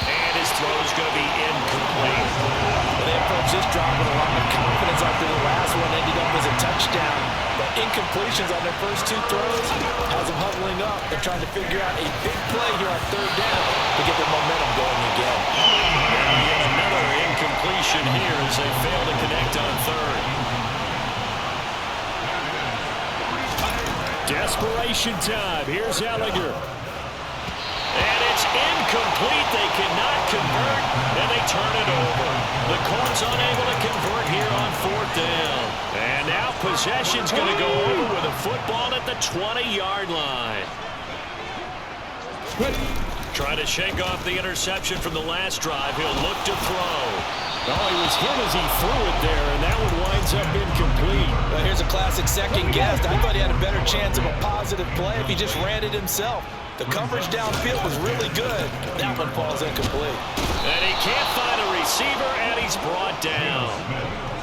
And his throw is going to be incomplete. Well, they approached this drive with a lot of confidence after the last one ended up as a touchdown. But incompletions on their first 2 throws has them huddling up. They're trying to figure out a big play here on 3rd down to get their momentum going again. And we get another incompletion here as they fail to connect on 3rd. Desperation time. Here's Ehlinger. And it's incomplete. They cannot convert, and they turn it over. The Colts unable to convert here on 4th down. And now possession's going to go over with a football at the 20-yard line. Trying to shake off the interception from the last drive. He'll look to throw. Oh, he was hit as he threw it there, and that one winds up incomplete. Well, here's a classic second guess. I thought he had a better chance of a positive play if he just ran it himself. The coverage downfield was really good. That one falls incomplete. And he can't find a receiver, and he's brought down.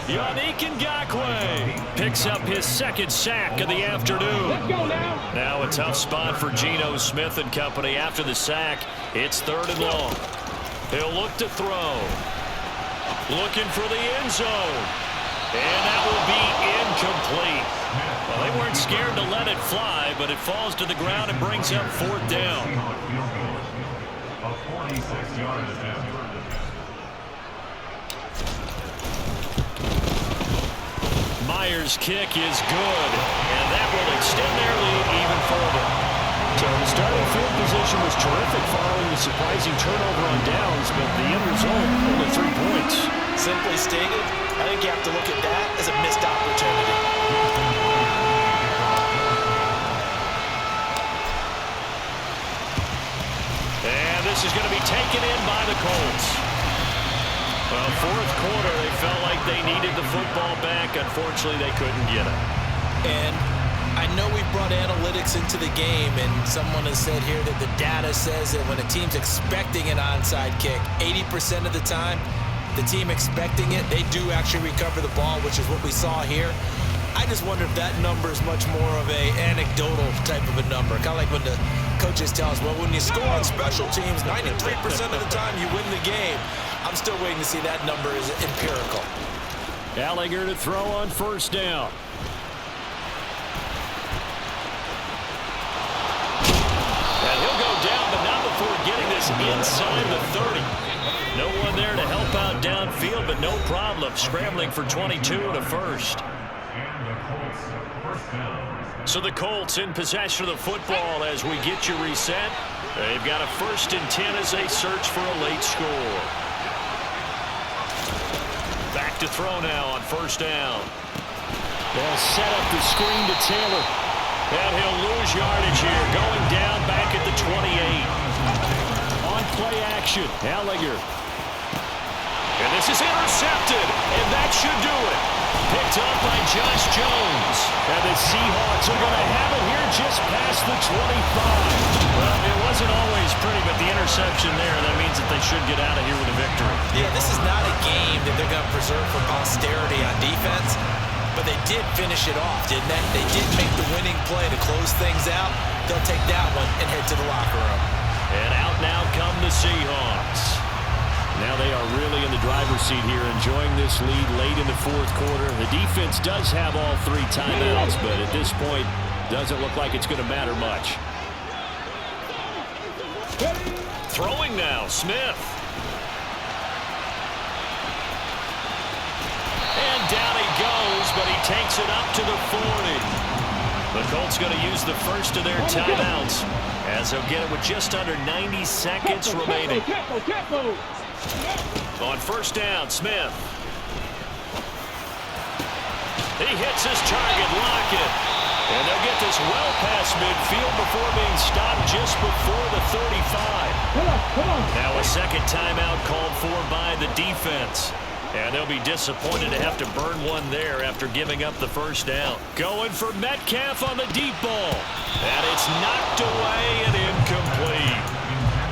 Yannick Ngakoue picks up his 2nd sack of the afternoon. Now a tough spot for Geno Smith and company after the sack. It's 3rd and long. He'll look to throw. Looking for the end zone. And that will be incomplete. Well, they weren't scared to let it fly, but it falls to the ground and brings up 4th down. Myers' kick is good, and that will extend their lead even further. So the starting field position was terrific following the surprising turnover on downs, but the end result, only 3 points. Simply stated, I think you have to look at that as a missed opportunity. And this is going to be taken in by the Colts. Well, fourth quarter, they felt like they needed the football back. Unfortunately, they couldn't get it. And I know we've brought analytics into the game, and someone has said here that the data says that when a team's expecting an onside kick, 80% of the time, the team expecting it, they do actually recover the ball, which is what we saw here. I just wonder if that number is much more of a anecdotal type of a number. Kind of like when the coaches tell us, well, when you score on special teams, 93% of the time you win the game. I'm still waiting to see that number is empirical. Ehlinger to throw on first down. And he'll go down, but not before getting this inside the 30. No one there to help out downfield, but no problem scrambling for 22 and a first. So the Colts in possession of the football as we get you reset. They've got a 1st and 10 as they search for a late score. Back to throw now on first down. They'll set up the screen to Taylor. And he'll lose yardage here, going down back at the 28. On play action, Ehlinger. And this is intercepted, and that should do it. Picked up by Josh Jones. And the Seahawks are going to have it here just past the 25. Well, it wasn't always pretty, but the interception there, that means that they should get out of here with a victory. Yeah, this is not a game that they're going to preserve for posterity on defense, but they did finish it off, didn't they? They did make the winning play to close things out. They'll take that one and head to the locker room. And out now come the Seahawks. Now they are really in the driver's seat here, enjoying this lead late in the fourth quarter. The defense does have all 3 timeouts, but at this point, doesn't look like it's going to matter much. Throwing now, Smith. And down he goes, but he takes it up to the 40. The Colts going to use the first of their timeouts, as they'll get it with just under 90 seconds remaining. On first down, Smith. He hits his target, Lockett. And they'll get this well past midfield before being stopped just before the 35. Now a second timeout called for by the defense. And they'll be disappointed to have to burn one there after giving up the first down. Going for Metcalf on the deep ball. And it's knocked away and incomplete.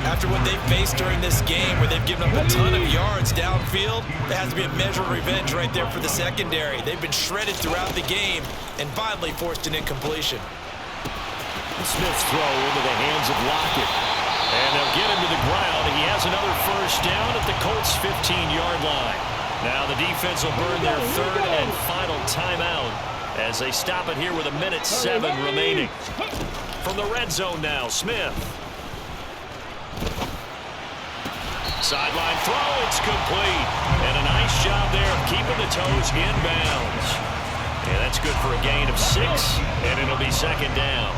After what they've faced during this game, where they've given up a ton of yards downfield, there has to be a measure of revenge right there for the secondary. They've been shredded throughout the game and finally forced an incompletion. Smith's throw into the hands of Lockett. And they'll get him to the ground. He has another first down at the Colts' 15-yard line. Now the defense will burn their 3rd and final timeout as they stop it here with 1:07 remaining. From the red zone now, Smith. Sideline throw, it's complete. And a nice job there of keeping the toes inbounds. And that's good for a gain of 6, and it'll be second down.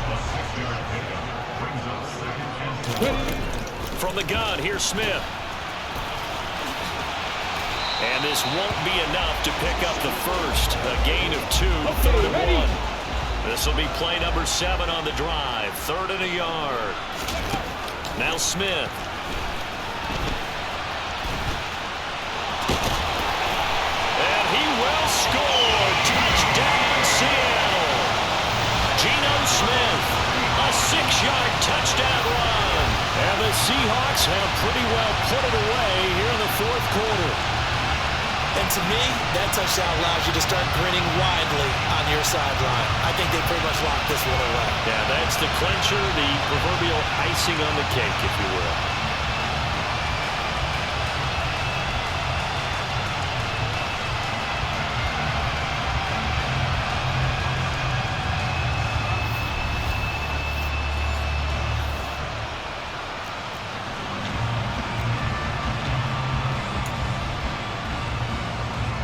From the gun, here's Smith. And this won't be enough to pick up the first. A gain of 2, 3rd and 1. This will be play number 7 on the drive. 3rd and a yard. Now Smith. And he will score. Touchdown, Seattle. Geno Smith. A 6-yard touchdown run. And the Seahawks have pretty well put it away here in the fourth quarter. And to me, that touchdown allows you to start grinning widely on your sideline. I think they pretty much locked this one away. Yeah, that's the clincher, the proverbial icing on the cake, if you will.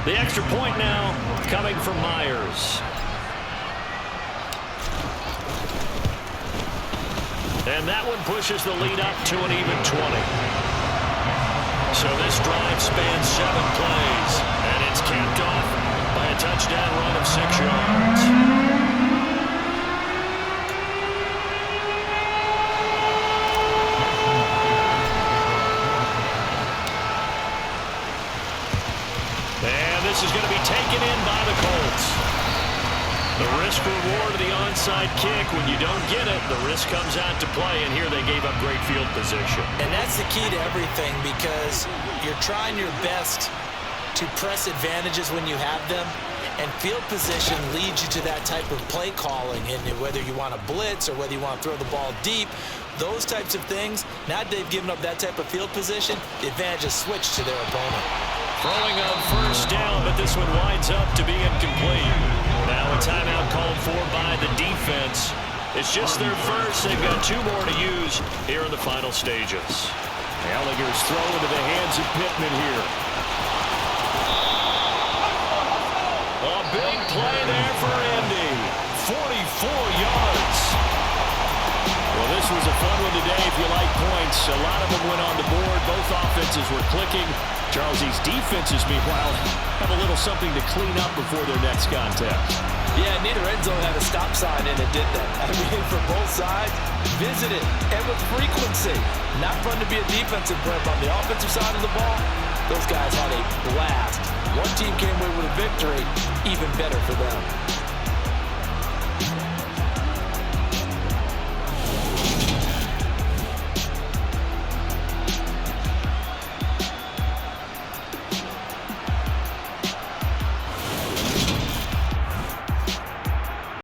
The extra point now coming from Myers. And that one pushes the lead up to an even 20. So this drive spans 7 plays. And it's capped off by a touchdown run of 6 yards. And this is going to be taken in by the Colts. The risk reward of the onside kick. When you don't get it, the risk comes out to play, and here they gave up great field position. And that's the key to everything, because you're trying your best to press advantages when you have them, and field position leads you to that type of play calling. And whether you want to blitz or whether you want to throw the ball deep, those types of things, now they've given up that type of field position, the advantage is switched to their opponent. Throwing on first down, but this one winds up to be incomplete. Now a timeout called for by the defense. It's just their first. They've got 2 more to use here in the final stages. Ehlinger's throw into the hands of Pittman here. A big play there for Indy. 44 yards. Well, this was a fun one today if you like points. A lot of them went on the board. Both offenses were clicking. Charles, these defenses, meanwhile, have a little something to clean up before their next contest. Yeah, neither end zone had a stop sign in it, did they? I mean, for both sides, visited and with frequency. Not fun to be a defensive player, but on the offensive side of the ball, those guys had a blast. One team came away with a victory, even better for them.